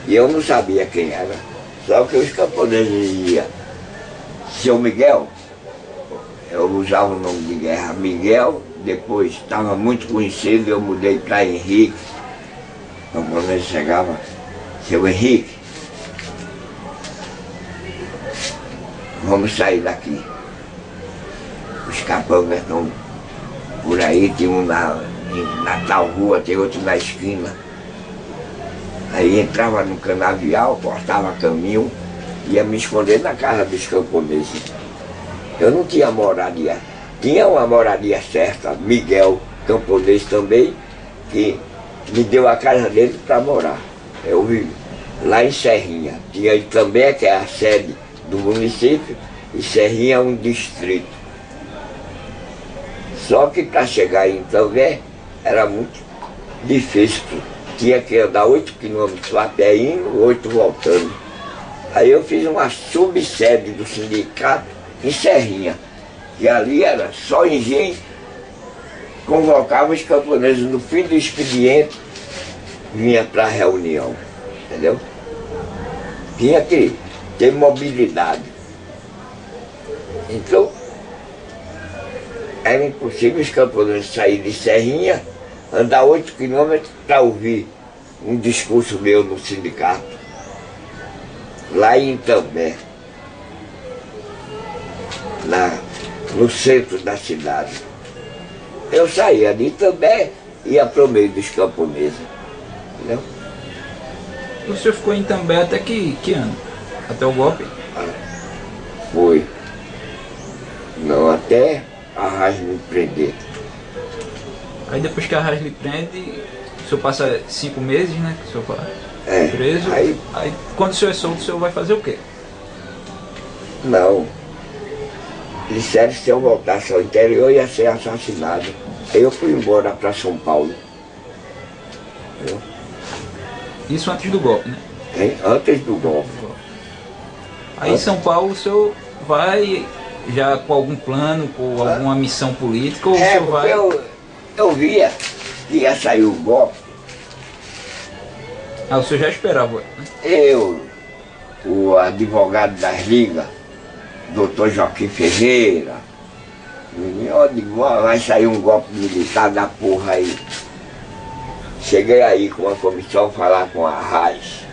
e eu não sabia quem era. Só que os camponeses diziam, seu Miguel, eu usava o nome de guerra, Miguel, depois estava muito conhecido, eu mudei para Henrique. O camponês chegava, seu Henrique, vamos sair daqui. Os capangas estão por aí, tem um na tal rua, tem outro na esquina. Aí entrava no canavial, cortava caminho, ia me esconder na casa dos camponeses. Eu não tinha moradia. Tinha uma moradia certa, Miguel, camponês também, que me deu a casa dele para morar. Eu vivi lá em Serrinha. Tinha também, que é a sede do município, e Serrinha é um distrito. Só que para chegar em Itambé era muito difícil. Tinha que andar 8 quilômetros a pé indo, 8 voltando. Aí eu fiz uma subsede do sindicato em Serrinha. E ali era só engenho, convocava os camponeses no fim do expediente, vinha para a reunião, entendeu? Tinha que ter mobilidade. Então, era impossível os camponeses saírem de Serrinha, andar 8 quilômetros para ouvir um discurso meu no sindicato, lá em Itambé, no centro da cidade. Eu saía de Itambé e ia para o meio dos camponeses, entendeu? O senhor ficou em Itambé até que ano? Até o golpe? Foi. Não, até a Raiz me prender. Aí depois que a Raiz lhe prende, o senhor passa 5 meses, né? Que o senhor preso. Aí quando o senhor é solto, o senhor vai fazer o quê? Não. Disseram que se eu voltasse ao interior ia ser assassinado. Aí eu fui embora para São Paulo. Entendeu? Isso antes do golpe, né? Antes do golpe. Aí em São Paulo o senhor vai já com algum plano, com alguma missão política, ou o senhor vai... Eu via que ia sair o golpe. Ah, o senhor já esperava, né? O advogado das ligas, doutor Joaquim Ferreira, eu digo, vai sair um golpe militar da porra aí. Cheguei aí com a comissão falar com a Raiz.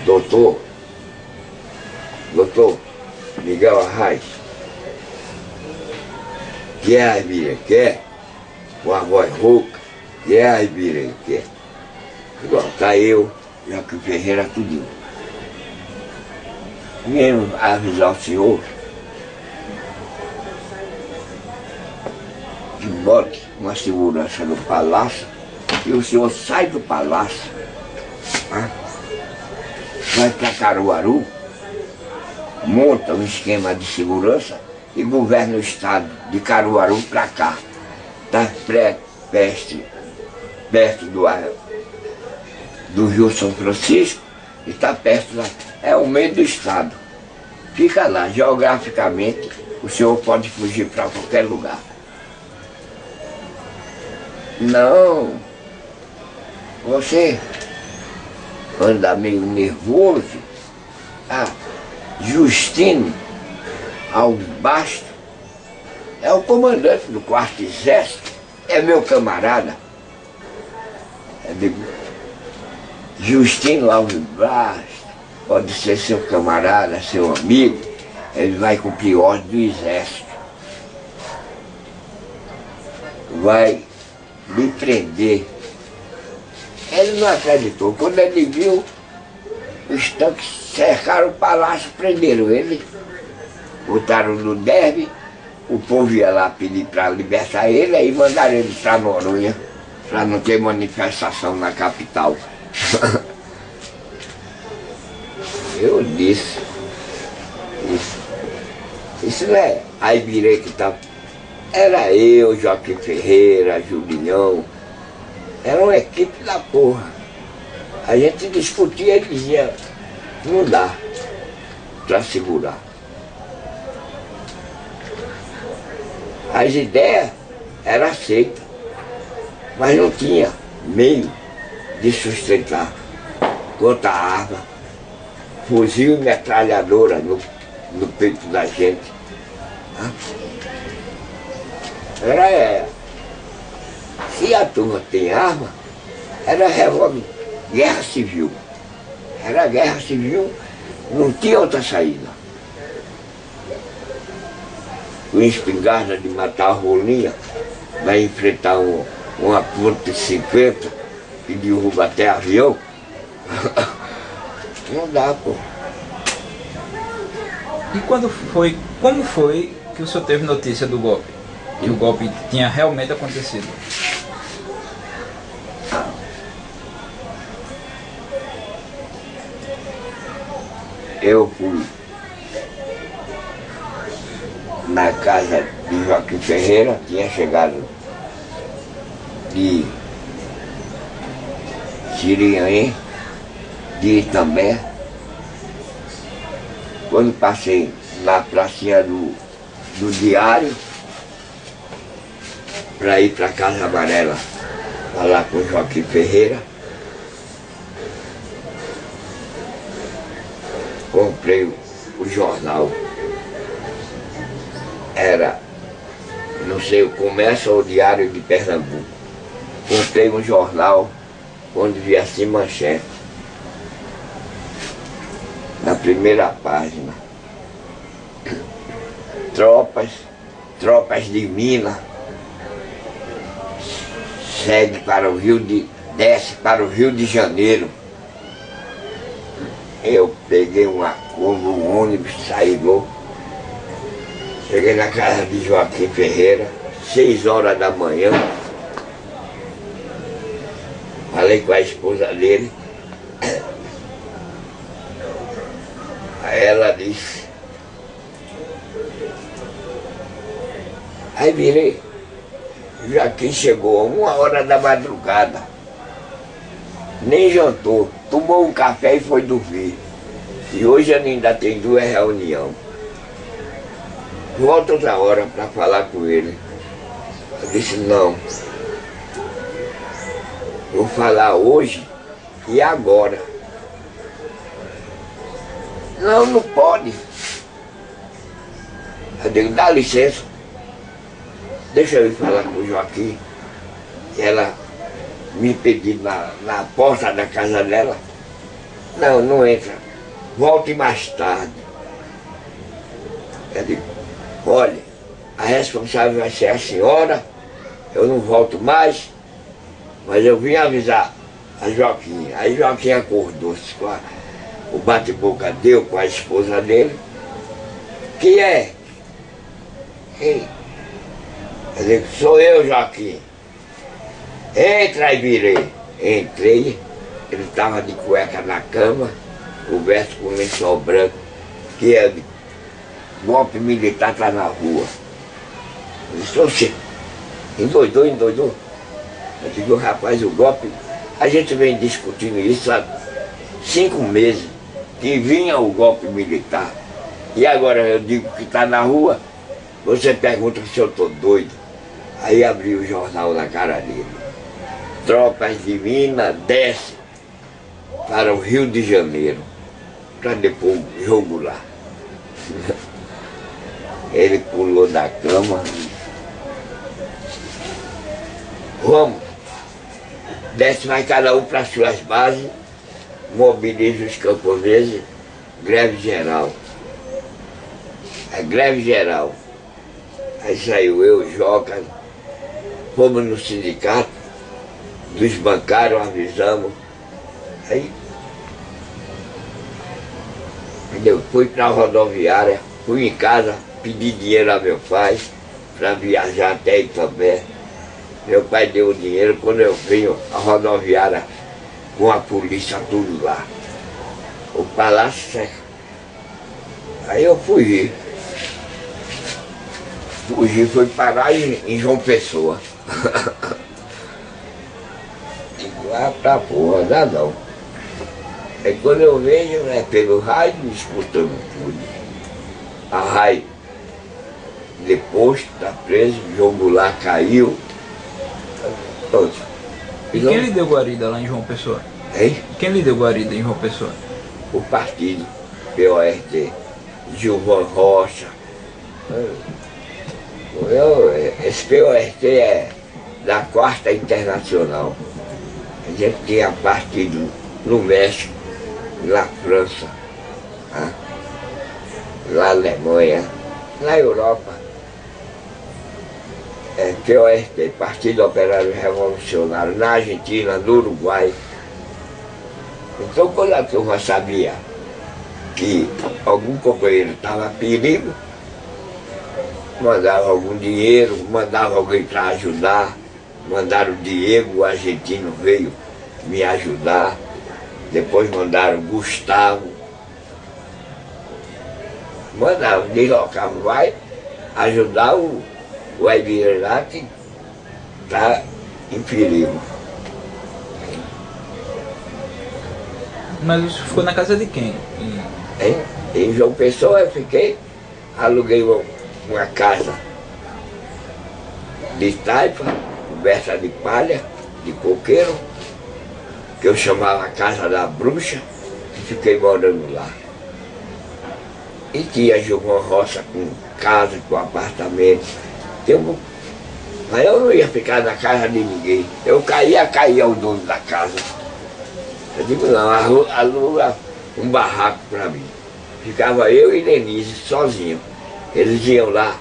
Doutor Miguel Arraes, que é a Ibira quer, com a voz rouca, que é a Ibira quer. Igual, tá eu, Joaquim Ferreira, tudo. Vim avisar o senhor que bote uma segurança no palácio e o senhor sai do palácio, tá? Vai para Caruaru, monta um esquema de segurança e governa o estado de Caruaru para cá. Está perto do Rio São Francisco e está perto lá. É o meio do estado. Fica lá, geograficamente, o senhor pode fugir para qualquer lugar. Não, você anda meio nervoso. Justino Alves Bastos é o comandante do 4º Exército, é meu camarada. Justino Alves Bastos pode ser seu camarada, seu amigo, ele vai cumprir ordem do Exército. Vai me prender. Ele não acreditou. Quando ele viu, os tanques cercaram o palácio, prenderam ele, botaram no derby, o povo ia lá pedir para libertar ele, aí mandaram ele para Noronha, para não ter manifestação na capital. Eu disse, isso não é a Ibirê que tá. Era eu, Joaquim Ferreira, Julião, era uma equipe da porra. A gente discutia e dizia, não dá para segurar. As ideias eram aceitas, mas não tinha meio de sustentar contra a arma, fuzil e metralhadora no peito da gente. Era, se a turma tem arma, era revólver, guerra civil. Era guerra civil, não tinha outra saída. Com espingarda de matar a rolinha, vai enfrentar uma ponte 50 que derruba até avião. Não dá, pô. E como foi que o senhor teve notícia do golpe? Que o golpe tinha realmente acontecido? Eu fui na casa de Joaquim Ferreira, tinha chegado de Sirinhaém, de Itambé. Quando passei na pracinha do Diário, para ir para a Casa Amarela, falar com o Joaquim Ferreira, comprei o jornal. Era, não sei, o Comércio ou o Diário de Pernambuco. Comprei um jornal onde via assim manchete. Na primeira página, tropas de Minas desce para o Rio de Janeiro. Eu peguei um ônibus, saí louco. Cheguei na casa de Joaquim Ferreira, 6 horas da manhã. Falei com a esposa dele. Aí ela disse, aí virei, Joaquim chegou 1 hora da madrugada, nem jantou, tomou um café e foi dormir. E hoje ainda tem 2 reuniões. Volta outra hora para falar com ele. Eu disse, não, vou falar hoje e agora. Não, não pode. Eu digo, dá licença, deixa eu ir falar com o Joaquim. E ela me pediu na porta da casa dela. Não, não entra, volte mais tarde. Eu digo, olha, a responsável vai ser a senhora, eu não volto mais, mas eu vim avisar a Joaquim. Aí Joaquim acordou-se com o bate-boca deu com a esposa dele. Que é? Ei. Eu digo, sou eu, Joaquim. Entra aí, virei. Entrei, ele estava de cueca na cama, coberto com lençol branco, que é golpe militar está na rua. Eu disse, oxe, endoidou. Eu digo, rapaz, o golpe, a gente vem discutindo isso há 5 meses, que vinha o golpe militar. E agora eu digo que está na rua, você pergunta se eu estou doido. Aí abri o jornal na cara dele. Tropas de Minas desce para o Rio de Janeiro, para depois o jogo lá. Ele pulou da cama. Vamos, desce mais cada um para suas bases, mobiliza os camponeses, greve geral. É greve geral. Aí saiu eu, Joca, fomos no sindicato, dos bancários, avisamos. Aí eu fui para a rodoviária, fui em casa, pedi dinheiro a meu pai para viajar até Itambé. Meu pai deu o dinheiro, quando eu venho, a rodoviária com a polícia tudo lá. o Palácio Seca. Aí eu fugi. Fui parar em João Pessoa. E lá pra porra, dá não. Aí quando eu vejo, né, pelo raio, escutando tudo. A raio, depois tá preso, o jogo lá caiu. Pronto. E quem lhe deu guarida lá em João Pessoa? Hein? Quem lhe deu guarida em João Pessoa? O partido, PORT, Gilvan Rocha. Esse PORT é da Quarta Internacional. A gente tinha partido no México, na França, na Alemanha, na Europa. PORT, Partido Operário Revolucionário, na Argentina, no Uruguai. Então quando a turma sabia que algum companheiro estava em perigo, mandava algum dinheiro, mandava alguém para ajudar. Mandaram o Diego, o argentino, veio me ajudar. Depois mandaram o Gustavo. Mandaram, deslocavam, vai ajudar o Aibier lá que está em perigo. Mas isso ficou na casa de quem? Em João Pessoa eu fiquei, aluguei uma casa de taipa, coberta de palha, de coqueiro, que eu chamava Casa da Bruxa, e fiquei morando lá. E tinha Gilvan Roça com casa, com apartamento. Mas eu não ia ficar na casa de ninguém. Eu caía o dono da casa. Eu digo, não, aluga um barraco para mim. Ficava eu e Denise sozinhos. Eles iam lá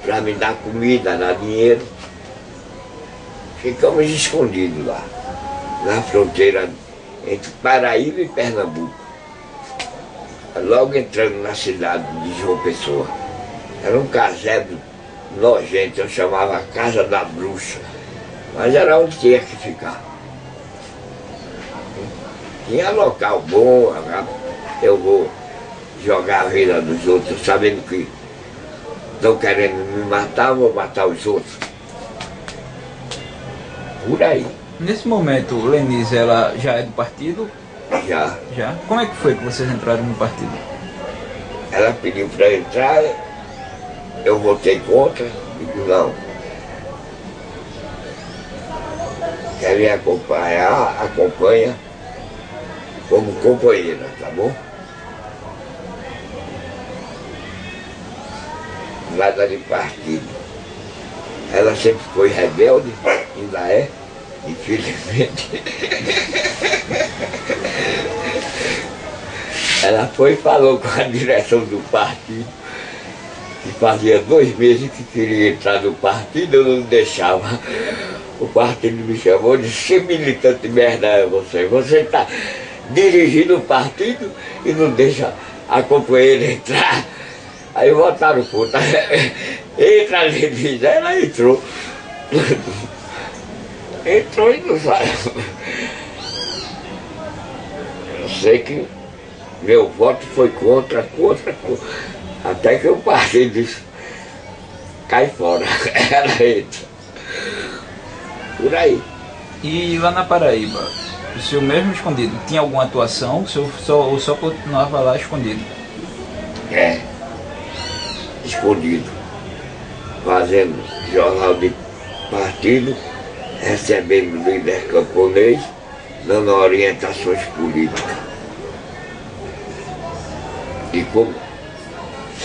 para me dar comida, dar dinheiro. Ficamos escondidos lá, na fronteira entre Paraíba e Pernambuco. Logo entrando na cidade de João Pessoa. Era um casebre nojento, eu chamava Casa da Bruxa. Mas era onde tinha que ficar. Tinha local bom, eu vou jogar a vida dos outros, sabendo que estão querendo me matar, vou matar os outros. Por aí. Nesse momento, Lenise, ela já é do partido? Já. Já? Como é que foi que vocês entraram no partido? Ela pediu para entrar, eu votei contra, digo não. Quer me acompanhar, acompanha como companheira, tá bom? Nada de partido. Ela sempre foi rebelde, ainda é, infelizmente. Ela foi e falou com a direção do partido, que fazia 2 meses que queria entrar no partido, eu não deixava. O partido me chamou e disse, que militante merda é você? Você está dirigindo o partido e não deixa a companheira entrar. Aí votaram contra. Entra ali, ela entrou. Entrou e não saiu. Eu sei que meu voto foi contra. Até que o partido disse, cai fora. Ela entra. Por aí. E lá na Paraíba, o senhor mesmo escondido, tinha alguma atuação? O senhor só continuava lá escondido? Escondido. Fazendo jornal de partido, recebendo líder camponês, dando orientações políticas. E como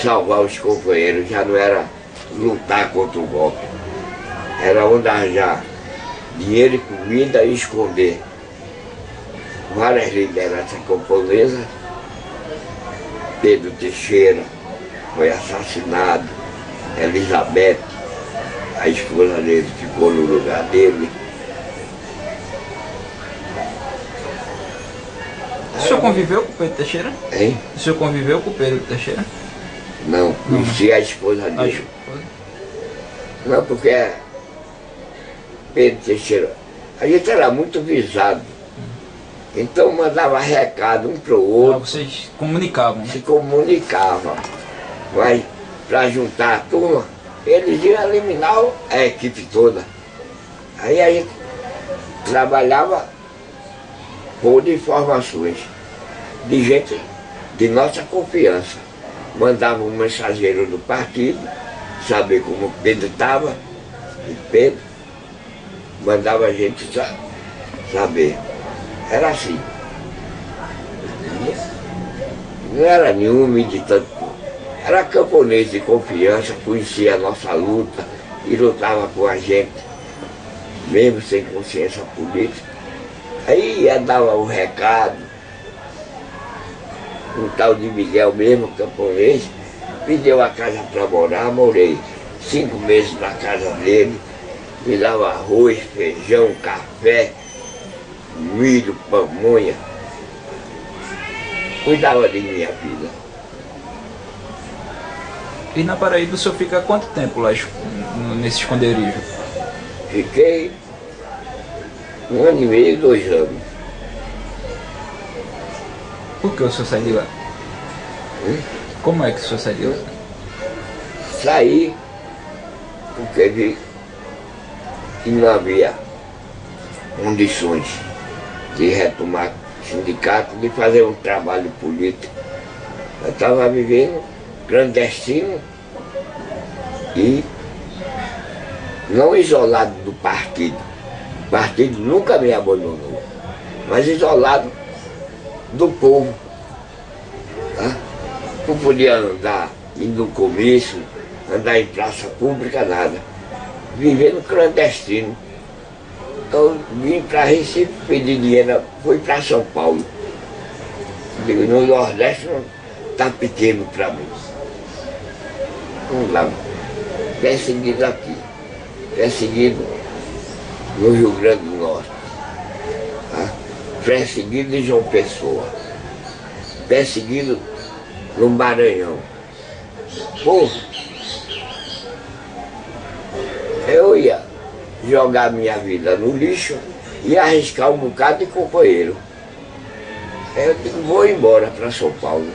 salvar os companheiros, já não era lutar contra o golpe. Era onde arranjar dinheiro e comida e esconder. Várias lideranças camponesas. Pedro Teixeira foi assassinado, Elizabeth, a esposa dele, ficou no lugar dele. O senhor conviveu com o Pedro Teixeira? Hein? O senhor conviveu com o Pedro Teixeira? Não, conheci a esposa dele. Não, porque Pedro Teixeira, a gente era muito visado. Então mandava recado um para o outro. Vocês comunicavam, né? Se comunicava. Mas para juntar a turma, eles iam eliminar a equipe toda. Aí a gente trabalhava por informações de gente de nossa confiança. Mandava um mensageiro do partido, saber como Pedro estava, e Pedro mandava a gente saber. Era assim. Não era nenhum militante. Era camponês de confiança, conhecia a nossa luta e lutava com a gente, mesmo sem consciência política. Aí ia dar o recado, um tal de Miguel mesmo, camponês, pediu a casa para morar, morei 5 meses na casa dele, me dava arroz, feijão, café, milho, pamonha, cuidava de minha vida. E na Paraíba o senhor fica quanto tempo lá nesse esconderijo? Fiquei 1 ano e meio, 2 anos. Por que o senhor saiu de lá? Como é que o senhor saiu de lá? Saí porque vi que não havia condições de retomar o sindicato, de fazer um trabalho político. Eu estava vivendo clandestino e não isolado do partido. O partido nunca me abandonou, mas isolado do povo. Tá? Não podia andar, ir no comício, andar em praça pública, nada. Vivendo clandestino. Então vim para Recife, pedi dinheiro, fui para São Paulo. Digo, no Nordeste não está pequeno para mim. Vamos lá, perseguido aqui, perseguido no Rio Grande do Norte, tá? Perseguido em João Pessoa, perseguido no Maranhão. Pô, eu ia jogar minha vida no lixo e arriscar um bocado de companheiro. Eu digo, vou embora para São Paulo.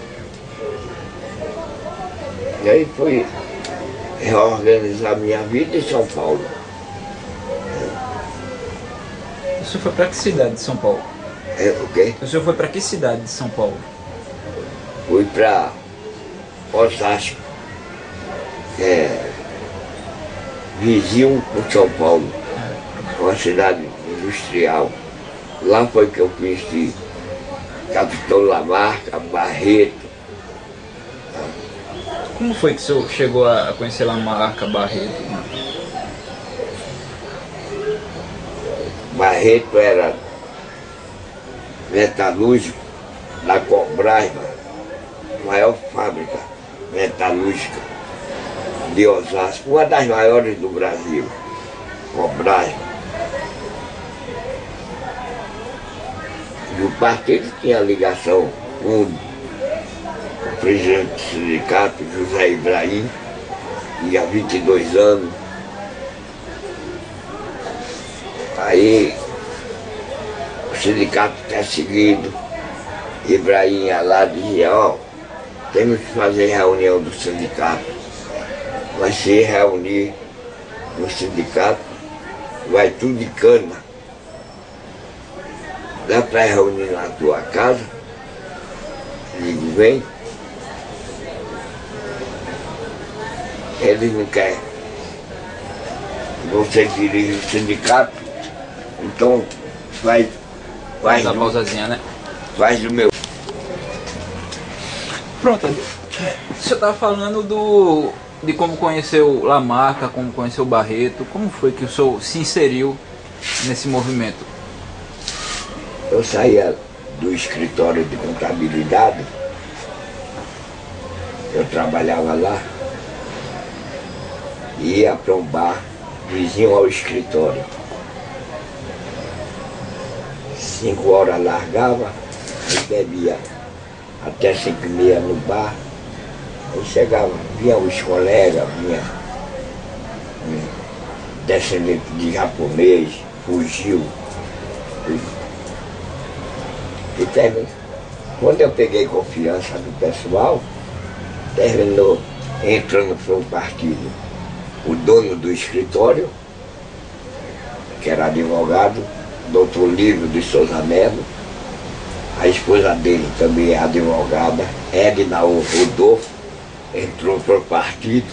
E aí fui reorganizar minha vida em São Paulo. O senhor foi para que cidade de São Paulo? O quê? O senhor foi para que cidade de São Paulo? Fui para Osasco, vizinho com São Paulo, uma cidade industrial. Lá foi que eu conheci Capitão Lamarca, Barreto. Como foi que o senhor chegou a conhecer Lamarca, Barreto? Barreto era metalúrgico da Cobrasma, maior fábrica metalúrgica de Osasco, uma das maiores do Brasil, Cobrasma. E o partido tinha ligação com o presidente do sindicato, José Ibrahim, e há 22 anos. Aí o sindicato perseguido, Ibrahim ia lá e dizia, ó, temos que fazer reunião do sindicato. Vai se reunir no sindicato, vai tudo de cana. Dá para reunir na tua casa? Digo, vem. Eles não querem. Você dirige o sindicato, então faz Da pausazinha, né? Faz do meu. Pronto. O senhor estava falando de como conheceu Lamarca, como conheceu Barreto. Como foi que o senhor se inseriu nesse movimento? Eu saía do escritório de contabilidade, eu trabalhava lá, e ia para um bar vizinho ao escritório. 5 horas largava, e bebia até 5h30 no bar. Aí chegava, vinha os colegas, vinha descendente de japonês, fugiu. E quando eu peguei confiança do pessoal, terminou entrando para um partido o dono do escritório, que era advogado, doutor Lívio de Souza Melo, a esposa dele também é advogada, Edna Rodolfo, entrou para o partido,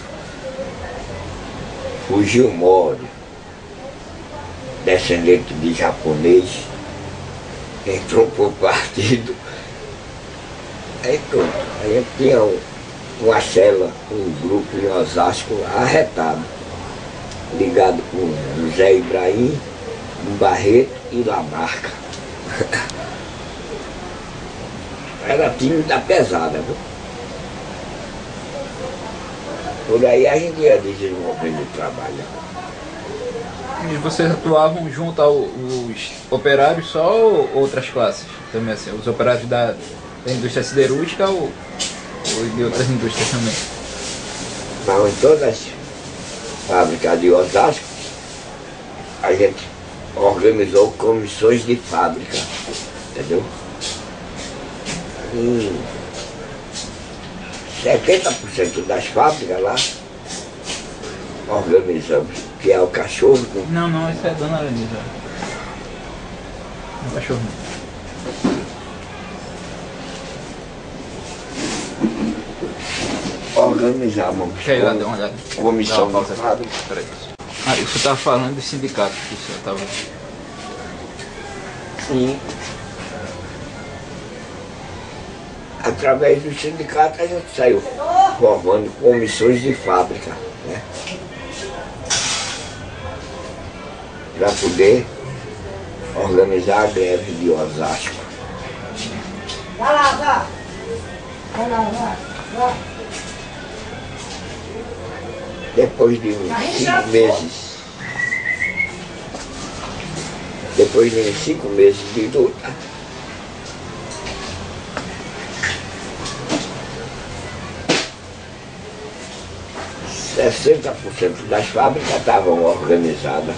o Gilmore, descendente de japonês, entrou para o partido. Aí pronto, a gente tinha uma cela, um grupo em Osasco arretado, ligado com José Ibrahim, Barreto e Lamarca. Era time da pesada, viu? Por aí a gente ia desenvolvendo o trabalho. E vocês atuavam junto aos operários só ou outras classes? Também assim, os operários da indústria siderúrgica ou de outras indústrias também? Não, em todas as fábricas de Osasco, a gente organizou comissões de fábrica, entendeu? E 70% das fábricas lá organizamos, que é o cachorro. Não, isso é Dona Lenisa. Não é cachorro. Organizávamos Quer ir lá dar uma olhada? comissão Dá uma de pausa fábrica. aqui. Peraí. Ah, você estava falando do sindicato que o senhor estava... Sim. Através do sindicato a gente saiu formando comissões de fábrica, né? Para poder organizar a greve de Osasco. Vai lá, vai. Vai lá, vai. Depois de uns 5 meses, depois de uns 5 meses de luta, ,60% das fábricas estavam organizadas.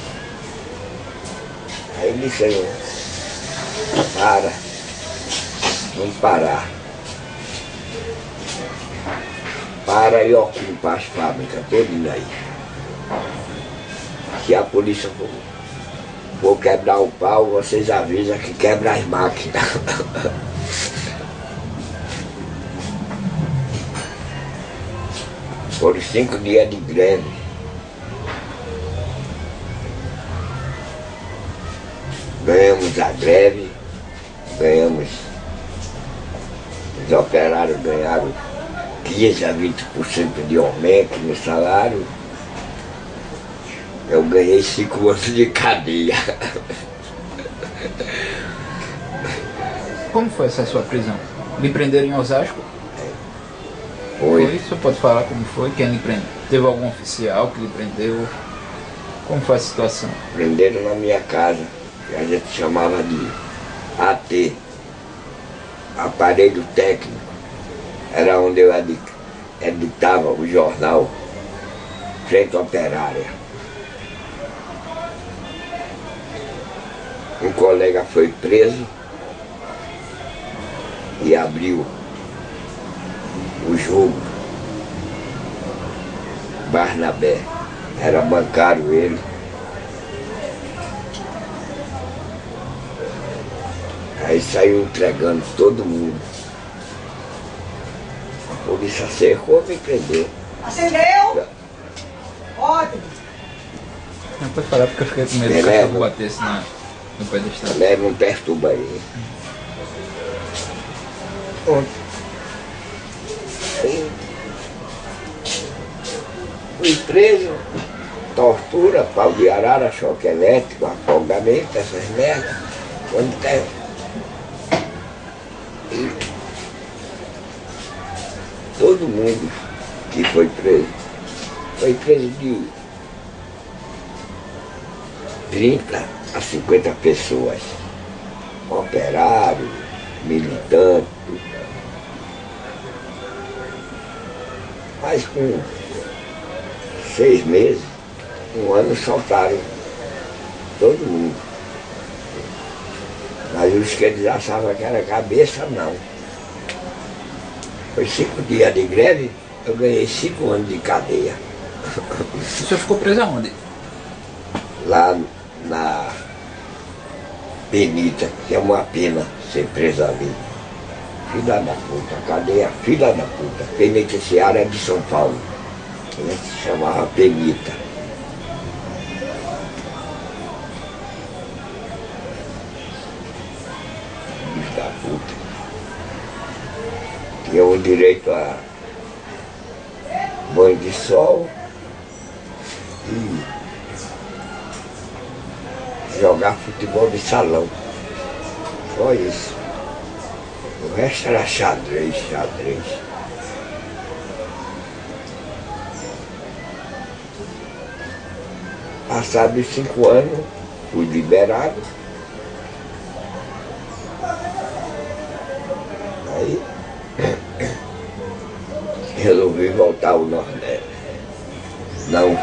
Aí disseram, vamos parar. Para e ocupa as fábricas todas aí. Se a polícia for quebrar o pau, vocês avisam que quebra as máquinas. Foram 5 dias de greve. Ganhamos a greve, os operários ganharam 15 a 20% de aumento no salário. Eu ganhei 5 anos de cadeia. Como foi essa sua prisão? Lhe prenderam em Osasco? Foi. O senhor pode falar como foi? Quem lhe prendeu? Teve algum oficial que lhe prendeu? Como foi a situação? Prenderam na minha casa, que a gente chamava de AT, aparelho técnico. Era onde eu editava o jornal Frente Operária. Um colega foi preso e abriu o jogo. Barnabé, era bancário ele. Aí saiu entregando todo mundo. A polícia cercou e me prendeu. Acendeu? Ótimo. Não pode falar porque eu fiquei com medo que o cachorro batesse no pedestal. Leva, não perturba aí. Aí, fui preso, tortura, pau de arara, choque elétrico, afogamento, essas merdas. Quando tem. E todo mundo que foi preso de 30 a 50 pessoas, operário, militante. Mas com 6 meses, 1 ano, soltaram todo mundo. Mas Mas os que eles achavam que era cabeça, não. Foi 5 dias de greve, eu ganhei 5 anos de cadeia. O senhor ficou preso aonde? Lá na Penita, que é uma pena ser preso ali. Filha da puta, cadeia, filha da puta. Penitenciária de São Paulo. Ela se chamava Penita. Filho da puta. Tinha o direito a banho de sol e jogar futebol de salão. Só isso. O resto era xadrez. Passados 5 anos, fui liberado. Aí resolvi voltar ao Nordeste. Não.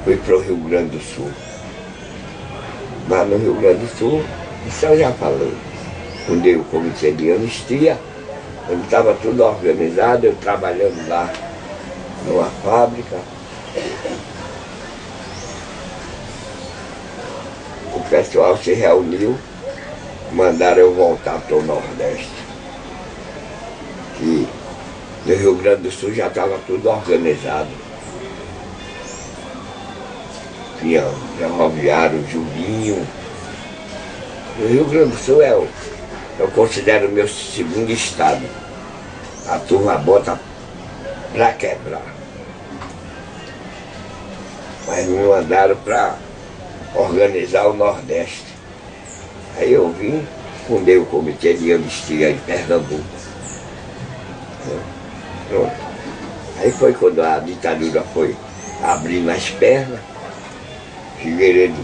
Fui para o Rio Grande do Sul. Lá no Rio Grande do Sul, isso eu já falei. Fundei o comitê de anistia, onde estava tudo organizado, eu trabalhando lá numa fábrica. O pessoal se reuniu, mandaram eu voltar para o Nordeste. E no Rio Grande do Sul já estava tudo organizado. Tinha o ferroviário, Julinho. O Rio Grande do Sul eu considero o meu segundo estado. A turma bota pra quebrar. Mas me mandaram para organizar o Nordeste. Aí eu vim, fundei o comitê de anistia em Pernambuco. Pronto. Aí foi quando a ditadura foi abrindo as pernas. Figueiredo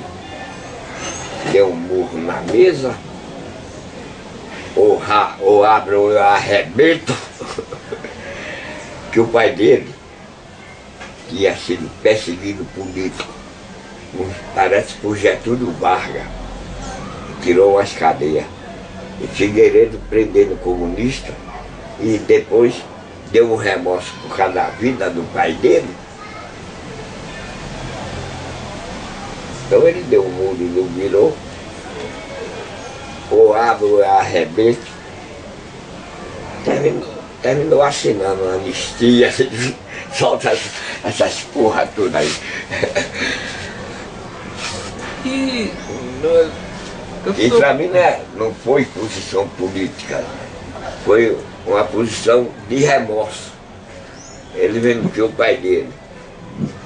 deu um murro na mesa, ou abro ou eu arrebento, que o pai dele tinha sido perseguido político, parece por Getúlio Vargas, tirou umas cadeias. E Figueiredo prendendo comunista e depois deu um remorso por causa da vida do pai dele. Então ele deu um muro e não virou, ou abro ou arrebento. Terminou assinando uma anistia, solta essas porra todas aí. E para mim não foi posição política, foi uma posição de remorso. Ele vendo que o pai dele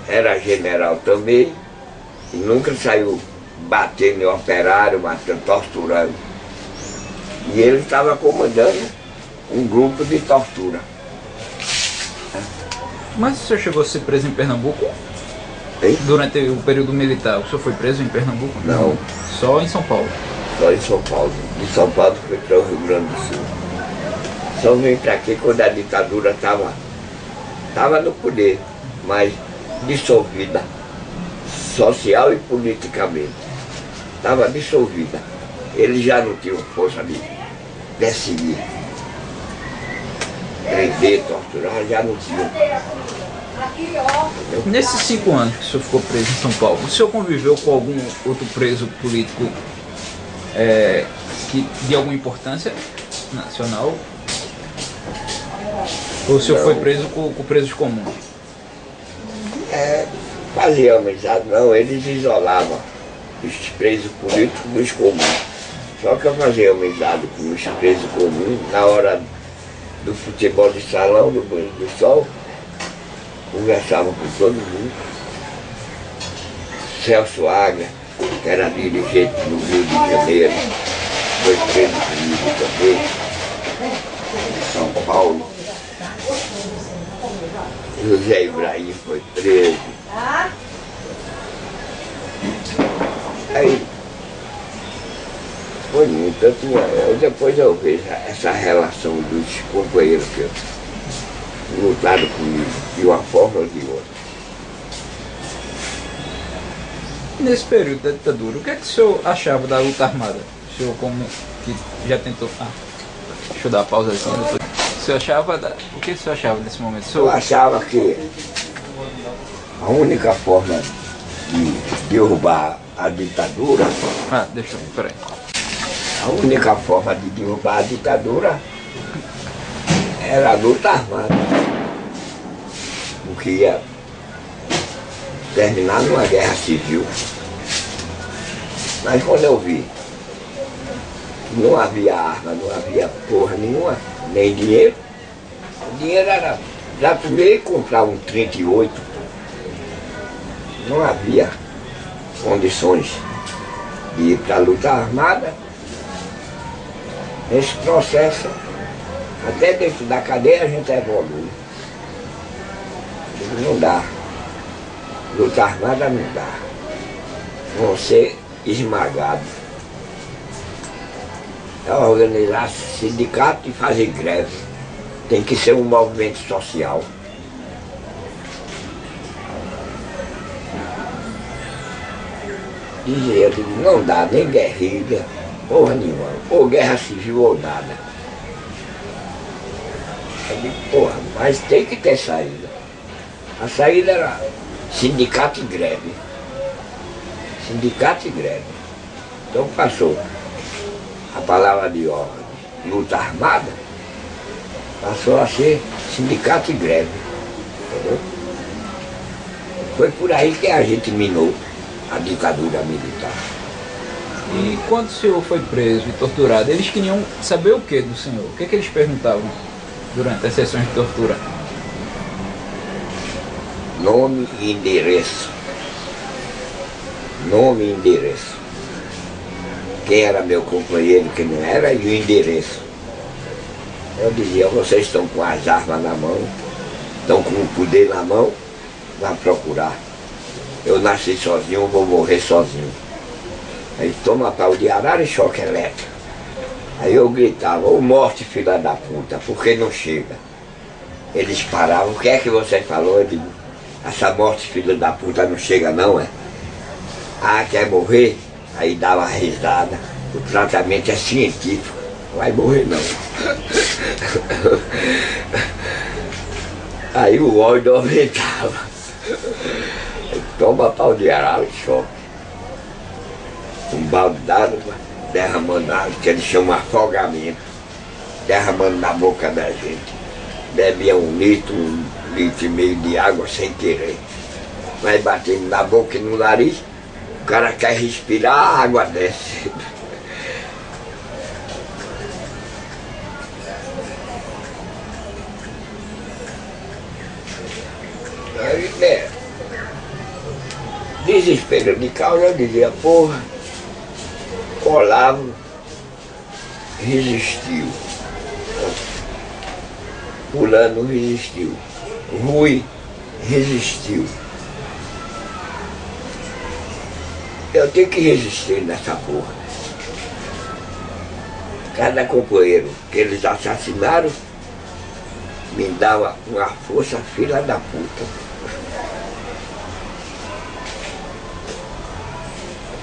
era general também, e nunca saiu batendo em operário, matando, torturando. E ele estava comandando um grupo de tortura. Mas o senhor chegou a ser preso em Pernambuco? Hein? Durante o período militar, o senhor foi preso em Pernambuco? Não. Só em São Paulo? Só em São Paulo. De São Paulo foi para o Rio Grande do Sul. Só vim para aqui quando a ditadura estava no poder, mas dissolvida. Social e politicamente. Estava dissolvida. Eles já não tinham força de perseguir, prender, torturar, já não tinham. Nesses 5 anos que o senhor ficou preso em São Paulo, o senhor conviveu com algum outro preso político de alguma importância nacional? Ou o senhor Não. foi preso com presos comuns? Fazia amizade, não, eles isolavam os presos políticos dos comuns. Só que eu fazia amizade com os presos comuns na hora do futebol de salão, do banho do sol, conversava com todo mundo. Celso Águia, que era dirigente no Rio de Janeiro, foi preso comigo também, em São Paulo. José Ibrahim foi preso. Aí foi muito, depois eu vejo essa relação dos companheiros que lutaram comigo, de uma forma ou de outra. Nesse período da ditadura, o que é que o senhor achava da luta armada? O senhor como que já tentou... deixa eu dar uma pausa assim. Depois. O senhor achava o que o senhor achava nesse momento? O senhor... Eu achava que a única forma de derrubar a ditadura... deixa eu... peraí. A única forma de derrubar a ditadura era a luta armada. O que ia terminar numa guerra civil. Mas quando eu vi que não havia arma, não havia porra nenhuma, nem dinheiro, o dinheiro era... Já veio comprar um 38. Não havia condições de ir para a luta armada. Esse processo, até dentro da cadeia a gente evolui. Não dá. Luta armada não dá. Vão ser esmagados. É organizar sindicato e fazer greve. Tem que ser um movimento social. Dizia, eu digo, não dá nem guerrilha, porra nenhuma, ou guerra civil ou nada. Eu digo, porra, mas tem que ter saída. A saída era sindicato e greve. Sindicato e greve. Então passou a palavra de ordem, luta armada, passou a ser sindicato e greve. Entendeu? Foi por aí que a gente minou a ditadura militar. E quando o senhor foi preso e torturado, eles queriam saber o que do senhor? O que eles perguntavam durante as sessões de tortura? Nome e endereço. Nome e endereço. Quem era meu companheiro, quem não era, e o endereço. Eu dizia, vocês estão com as armas na mão, estão com o poder na mão, vão procurar. Eu nasci sozinho, vou morrer sozinho. Aí toma pau de arara e choque elétrico. Aí eu gritava, ô morte filha da puta, por que não chega? Eles paravam, o que é que você falou? Eu digo, essa morte filha da puta não chega não, é? Ah, quer morrer? Aí dava risada. O tratamento é científico, não vai morrer não. Aí o ódio aumentava. Toma pau de arara e choque. Um balde d'água, derramando água, que eles chamam afogamento, derramando na boca da gente. Bebia 1 litro, 1,5 litro de água sem querer. Mas batendo na boca e no nariz, o cara quer respirar, a água desce. Aí, né? Desespero de causa, eu dizia, porra, Olavo resistiu, Fulano resistiu, Rui resistiu. Eu tenho que resistir nessa porra. Cada companheiro que eles assassinaram me dava uma força filha da puta.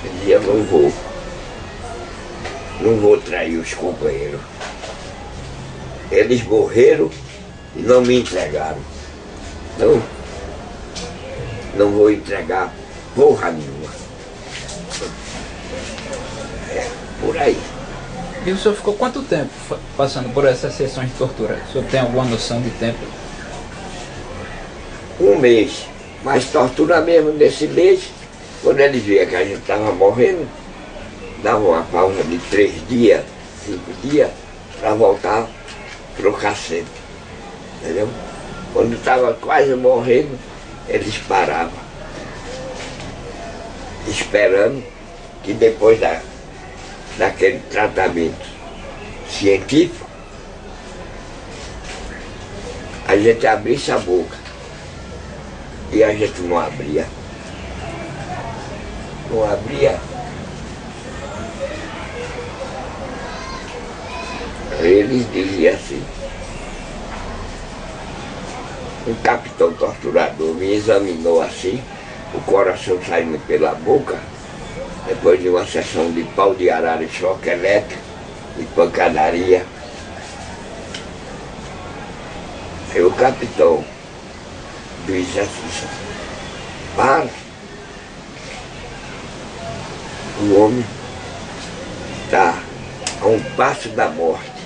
Eu dizia, não vou trair os companheiros. Eles morreram e não me entregaram. Não vou entregar porra nenhuma. É, por aí. E o senhor ficou quanto tempo passando por essas sessões de tortura? O senhor tem alguma noção de tempo? 1 mês. Mas tortura mesmo nesse mês, quando ele via que a gente estava morrendo, dava uma pausa de 3 dias, 5 dias, para voltar pro cacete. Entendeu? Quando estava quase morrendo, eles paravam, esperando que depois daquele tratamento científico, a gente abrisse a boca. E a gente não abria. Não abria. Eles diziam assim, um capitão torturador me examinou assim, o coração saindo pela boca, depois de uma sessão de pau de arara e choque elétrico, de pancadaria. Aí o capitão do exército para, o homem está a um passo da morte.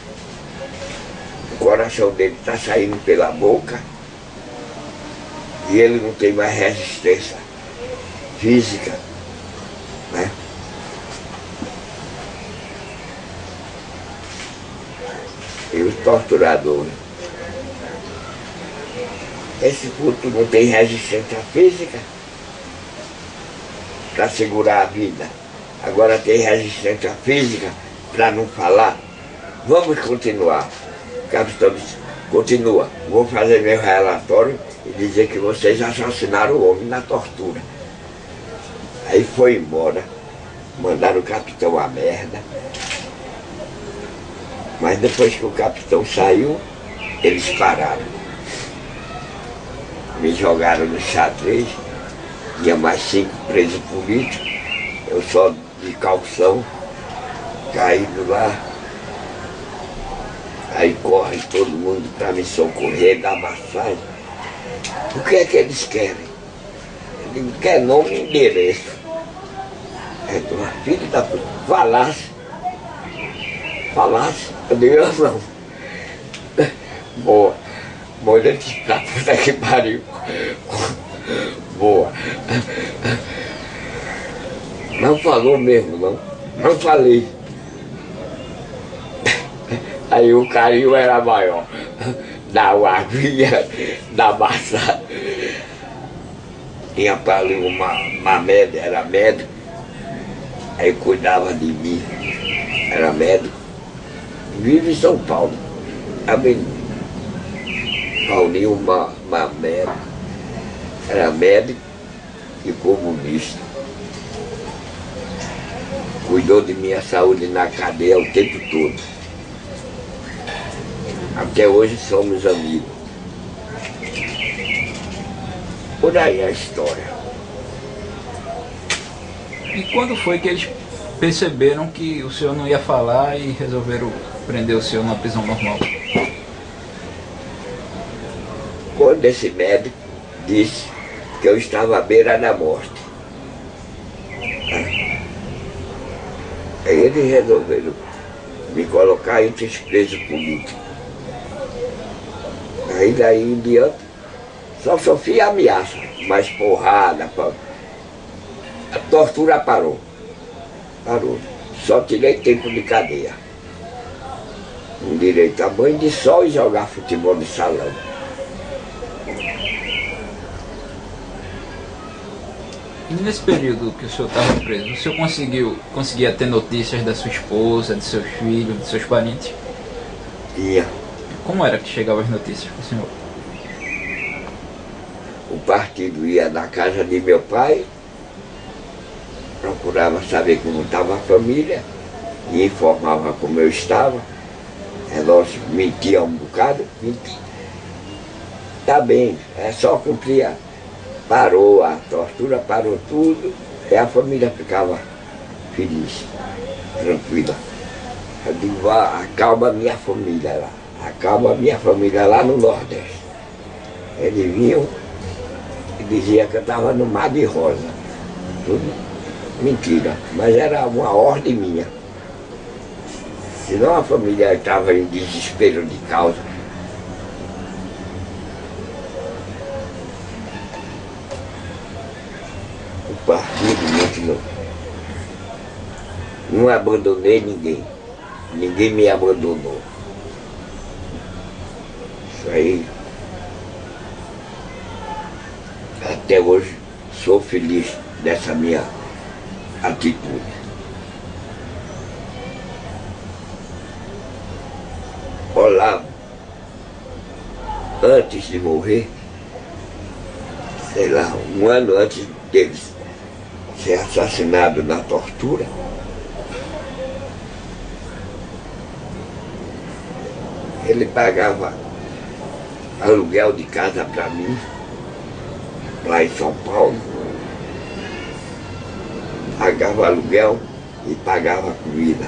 O coração dele está saindo pela boca e ele não tem mais resistência física, né? E os torturadores, esse puto não tem resistência física para segurar a vida, agora tem resistência física para não falar. Vamos continuar. O capitão disse, continua, vou fazer meu relatório e dizer que vocês assassinaram o homem na tortura. Aí foi embora, mandaram o capitão a merda. Mas depois que o capitão saiu, eles pararam. Me jogaram no xadrez, tinha mais 5 presos políticos, eu só de calção, caído lá. Aí corre todo mundo para me socorrer, dar massagem. O que é que eles querem? Ele quer nome e endereço. É de uma filha da puta. Falasse. Eu digo, eu não. Boa. Molha da puta que pariu. Boa. Não falou mesmo, não. Não falei. Aí o carinho era maior, da aguinha, da massa. Tinha para ali uma médica, era médico, aí cuidava de mim, era médico. Vive em São Paulo, tá vendo? Paulinho, uma médica, era médico e comunista. Cuidou de minha saúde na cadeia o tempo todo. Até hoje somos amigos. Por aí a história. E quando foi que eles perceberam que o senhor não ia falar e resolveram prender o senhor numa prisão normal? Quando esse médico disse que eu estava à beira da morte. Aí eles resolveram me colocar entre os presos políticos. Aí daí em diante, só sofri ameaça, mas porrada, a tortura parou. Parou. Só tirei tempo de cadeia. Com direito a banho de sol e jogar futebol de salão. E nesse período que o senhor estava preso, o senhor conseguia ter notícias da sua esposa, de seus filhos, de seus parentes? Tinha. Como era que chegavam as notícias para o senhor? O partido ia na casa de meu pai, procurava saber como estava a família, e informava como eu estava. É lógico, mentia um bocado, mentia. Tá bem, é só cumprir. Parou a tortura, parou tudo, e a família ficava feliz, tranquila. Eu digo, acalma a minha família lá. Acalma a minha família lá no Nordeste. Eles vinham e diziam que eu estava no Mar de Rosa. Tudo mentira, mas era uma ordem minha. Senão a família estava em desespero de causa. O partido não abandonei ninguém. Ninguém me abandonou. Isso aí, até hoje, sou feliz dessa minha atitude. Olavo, antes de morrer, sei lá, um ano antes dele ser assassinado na tortura, ele pagava aluguel de casa para mim, lá em São Paulo, pagava aluguel e pagava comida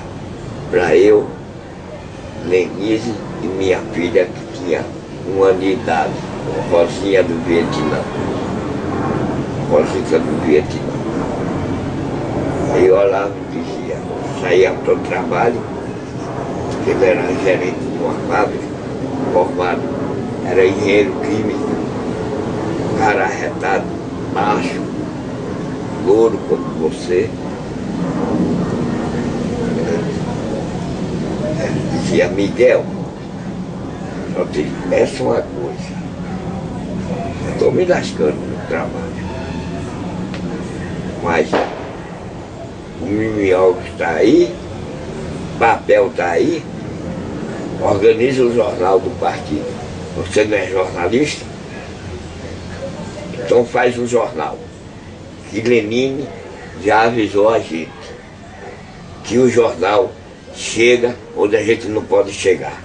para eu, Lenise e minha filha que tinha 1 ano de idade, Rosinha do Vietnã. Rosinha do Vietnã. Aí eu lá dizia, saía para o trabalho, ele era gerente de uma fábrica, formado, era engenheiro químico, cara arretado, baixo, louro como você. Dizia, Miguel, só te peço uma coisa, eu estou me lascando no trabalho, mas o mimeógrafo está aí, o papel está aí, organiza o jornal do partido. Você não é jornalista? Então faz um jornal. Que Lenine já avisou a gente que o jornal chega onde a gente não pode chegar.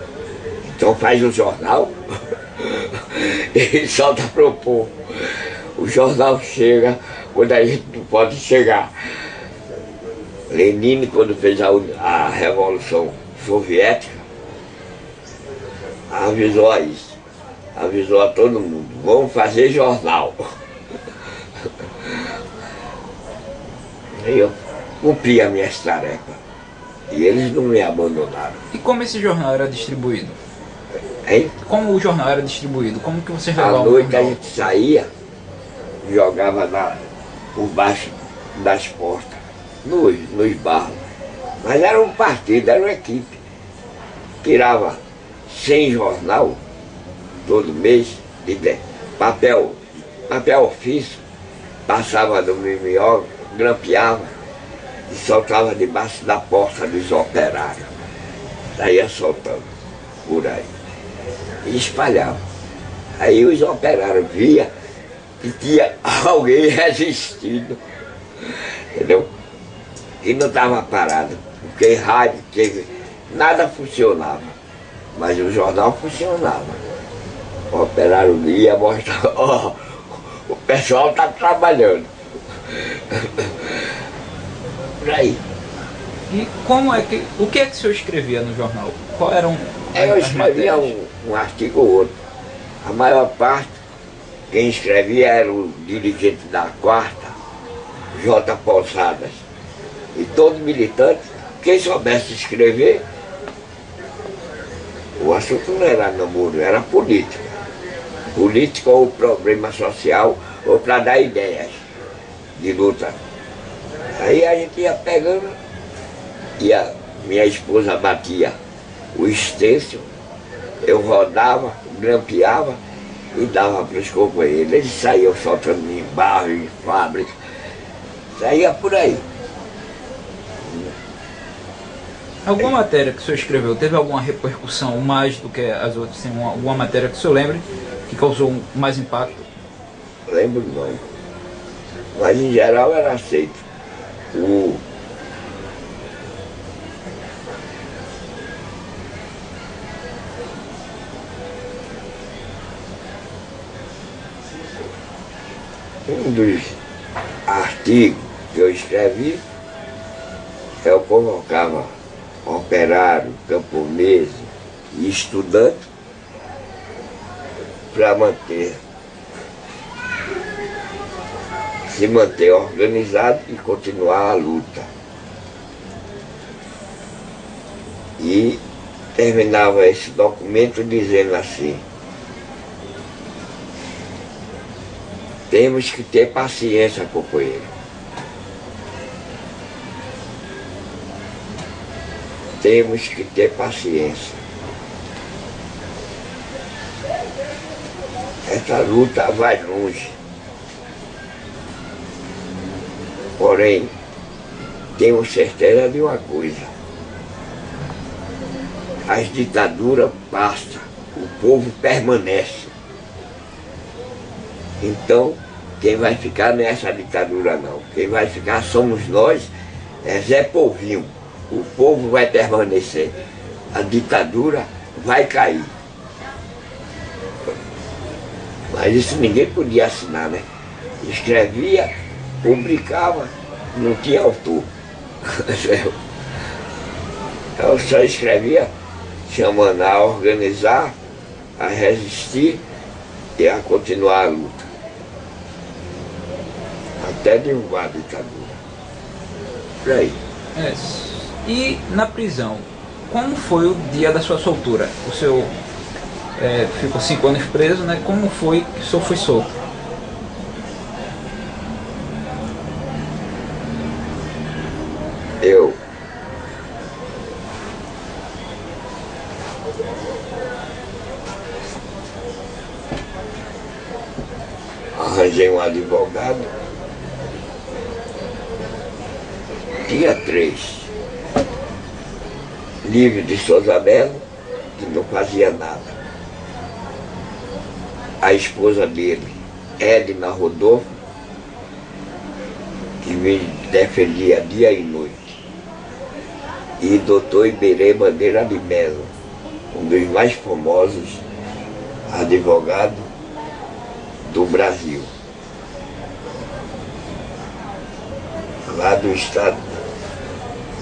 Então faz um jornal e solta pro povo. O jornal chega onde a gente não pode chegar. Lenine, quando fez a Revolução Soviética, avisou a isso. Avisou a todo mundo, vamos fazer jornal. E eu cumpri as minhas tarefas. E eles não me abandonaram. E como esse jornal era distribuído? Hein? Como o jornal era distribuído? Como que vocês À levavam o noite a jornal? gente saía, jogava por baixo das portas, nos barros. Mas era um partido, era uma equipe. Tirava 100 jornal todo mês, papel ofício, passava no mimeógrafo, grampeava e soltava debaixo da porta dos operários. Saía soltando por aí. E espalhava. Aí os operários via que tinha alguém resistindo, entendeu? E não estava parado, porque rádio nada funcionava, mas o jornal funcionava. O operário ia mostrar, ó, o pessoal está trabalhando. Por aí. E como é que, o que é que o senhor escrevia no jornal? Qual eram Eu as escrevia matérias? um artigo ou outro. A maior parte, quem escrevia era o dirigente da quarta, J. Posadas. E todo militante, quem soubesse escrever, o assunto não era namoro, era política. Política ou problema social, ou para dar ideias de luta. Aí a gente ia pegando, e a minha esposa batia o estêncil, eu rodava, grampeava e dava para os companheiros. Eles saíam soltando em barro, em fábrica, saía por aí. Alguma matéria que o senhor escreveu teve alguma repercussão mais do que as outras? Assim, alguma matéria que o senhor lembre que causou mais impacto? Lembro não. Mas em geral era aceito. Um dos artigos que eu escrevi, eu convocava operário, camponês e estudante para se manter organizado e continuar a luta. E terminava esse documento dizendo assim: temos que ter paciência, companheiro. Temos que ter paciência. Essa luta vai longe. Porém, tenho certeza de uma coisa: as ditaduras passam, o povo permanece. Então, quem vai ficar nessa ditadura não. Quem vai ficar somos nós, é Zé Povinho. O povo vai permanecer. A ditadura vai cair. Mas isso ninguém podia assinar, né? Escrevia, publicava, não tinha autor. Eu só escrevia chamando a organizar, a resistir e a continuar a luta. Até derrubar a ditadura. Por aí. É. E na prisão, como foi o dia da sua soltura? O senhor ficou 5 anos preso, né? Como foi que o senhor foi solto? Eu arranjei um advogado, dia 3, Livre de Souza Melo, que não fazia nada. A esposa dele, Edna Rodolfo, que me defendia dia e noite. E doutor Iberê Bandeira de Melo, um dos mais famosos advogados do Brasil, lá do estado.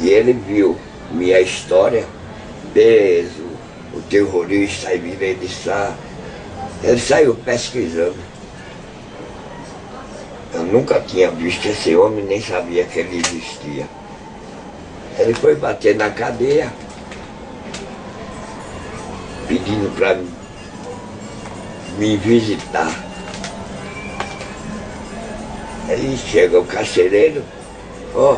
E ele viu minha história, preso, o terrorista Iberê de Sá. Ele saiu pesquisando. Eu nunca tinha visto esse homem, nem sabia que ele existia. Ele foi bater na cadeia, pedindo para me visitar. Aí chega o carcereiro, ó,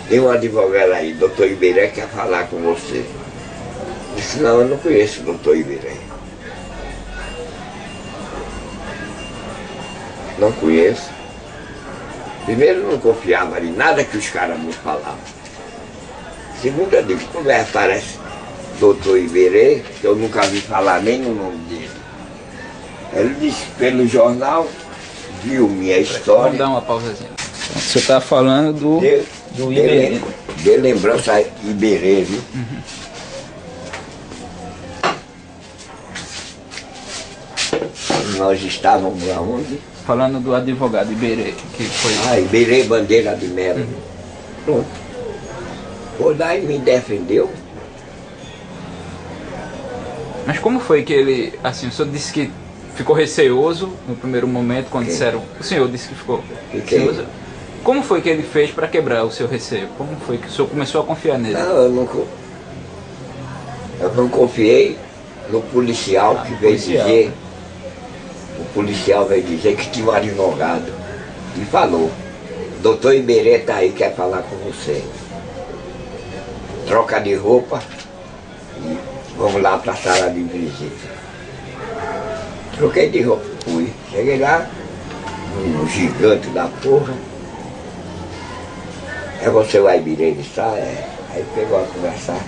tem um advogado aí, doutor Iberê, quer falar com você. Eu disse, não, eu não conheço o doutor Iberê. Não conheço. Primeiro, eu não confiava em nada que os caras me falavam. Segundo, eu digo, como é que parece doutor Iberê, que eu nunca vi falar nem o nome dele. Ele disse pelo jornal, viu minha história. Vamos dar uma pausazinha. O senhor está falando do Iberê. De lembrança Iberê, viu? Uhum. Nós estávamos aonde? Falando do advogado Iberê, que foi... Ah, Iberê Bandeira de Melo. Uhum. Pronto. Foi lá e me defendeu. Mas como foi que ele, assim, o senhor disse que ficou receoso no primeiro momento, quando disseram... O senhor disse que ficou receoso. Como foi que ele fez para quebrar o seu receio? Como foi que o senhor começou a confiar nele? Não, eu não confiei no policial que veio dizer... O policial veio dizer que tinha um advogado e falou, doutor Iberê está aí, quer falar com você. Troca de roupa e vamos lá para a sala de visita. Troquei de roupa, fui. Cheguei lá, um gigante da porra. É você o Iberê de Sá? É. Aí pegou a conversar.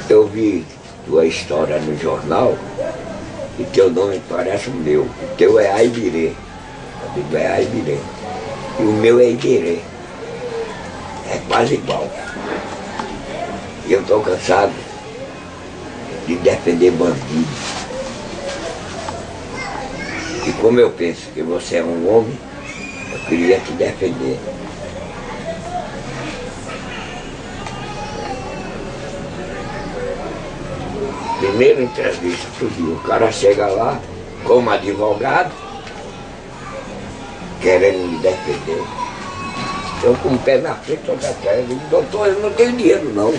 Eu vi tua história no jornal e teu nome parece o meu. O teu é Aibirê. Eu digo, é Aibirê. E o meu é Iberê. É quase igual. E eu estou cansado de defender bandido. E como eu penso que você é um homem, eu queria te defender. Primeira entrevista pro dia, o cara chega lá como advogado, querendo me defender. Eu com o pé na frente, eu digo, doutor, eu não tenho dinheiro não.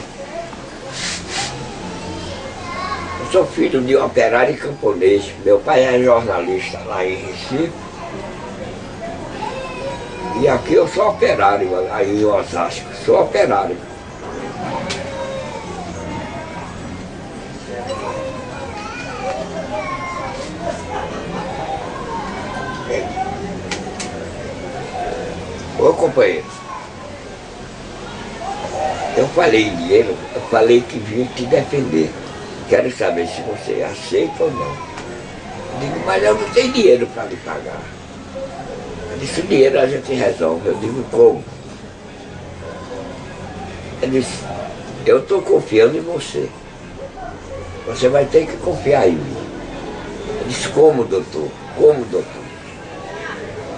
Eu sou filho de um operário camponês, meu pai é jornalista lá em Recife. E aqui eu sou operário, aí em Osasco, sou operário. Ô companheiro, eu falei em dinheiro, eu falei que vim te defender. Quero saber se você aceita ou não. Eu digo, mas eu não tenho dinheiro para lhe pagar. Ele disse, o dinheiro a gente resolve. Eu digo, como? Ele disse, eu estou confiando em você. você vai ter que confiar em mim. Eu disse, como, doutor? Como, doutor?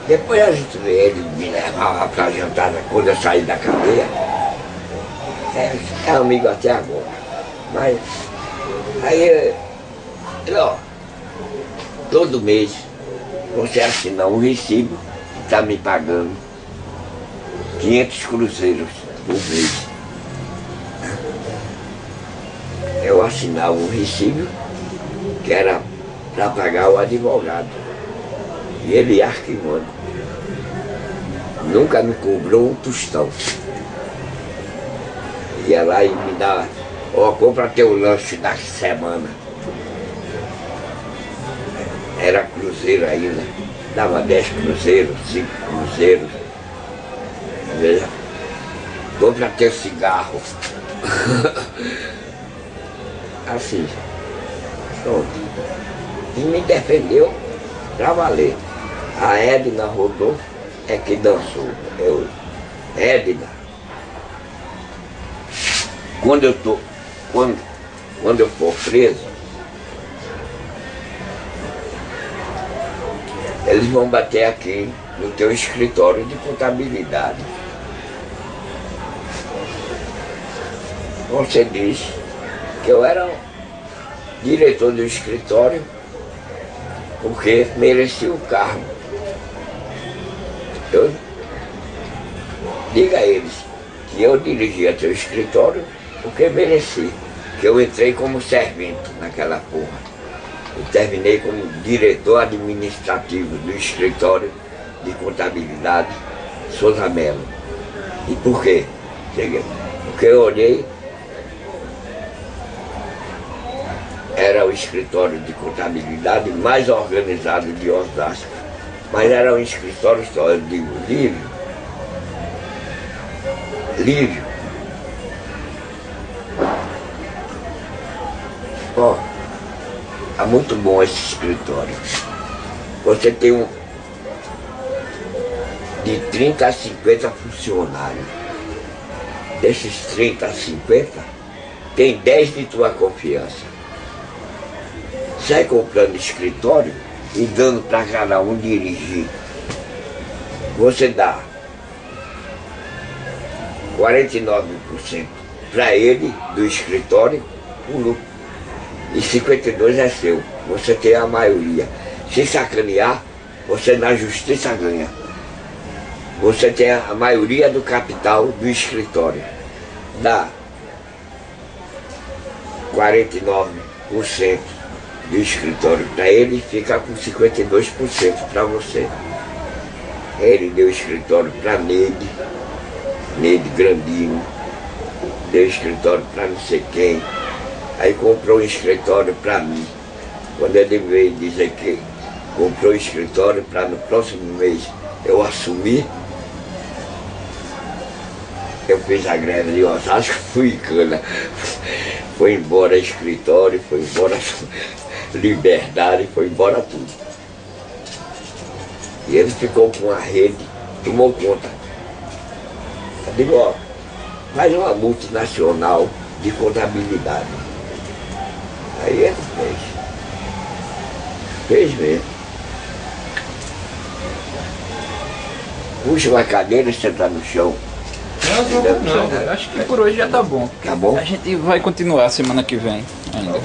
Depois a gente vê, ele me levava para jantar quando eu saí da cadeia. É amigo até agora. Mas aí ele, ó, todo mês você assina um recibo que está me pagando 500 cruzeiros por mês. Eu assinava um recibo que era para pagar o advogado. E ele ia arquivando. Nunca me cobrou um tostão. Ia lá e me dava, ó, compra teu lanche da semana. Era cruzeiro ainda. Dava 10 cruzeiros, 5 cruzeiros. Veja, compra teu cigarro. Assim. Pronto. E me defendeu pra valer. A Edna Rodolfo é que dançou. Edna. Quando eu for preso, eles vão bater aqui no teu escritório de contabilidade. Você diz que eu era diretor do escritório porque mereci o cargo. Diga a eles que eu dirigia teu escritório porque mereci, que eu entrei como servente naquela porra. Eu terminei como diretor administrativo do escritório de contabilidade Souza Melo. E por quê? Porque eu olhei, era o escritório de contabilidade mais organizado de Osasco, mas era um escritório só, eu digo, Lívio. Ó, é muito bom esse escritório. Você tem de 30 a 50 funcionários. Desses 30 a 50, tem 10 de tua confiança. Sai comprando escritório e dando para cada um dirigir. Você dá 49% para ele do escritório, o lucro. E 52% é seu. Você tem a maioria. Se sacanear, você na justiça ganha. Você tem a maioria do capital do escritório. Dá 49% do escritório para ele, fica com 52% para você. Ele deu escritório para Neide Grandino, deu escritório para não sei quem, aí comprou um escritório para mim. Quando ele veio dizer que comprou um escritório para no próximo mês eu assumir, eu fiz a greve de Osasco, fui cana. Foi embora escritório, foi embora liberdade, foi embora tudo. E ele ficou com a rede, tomou conta. Eu digo, ó, faz uma multinacional de contabilidade. Aí ele fez mesmo. Puxa uma cadeira e senta no chão. Não, acho que por hoje já tá bom. Tá bom? A gente vai continuar semana que vem ainda.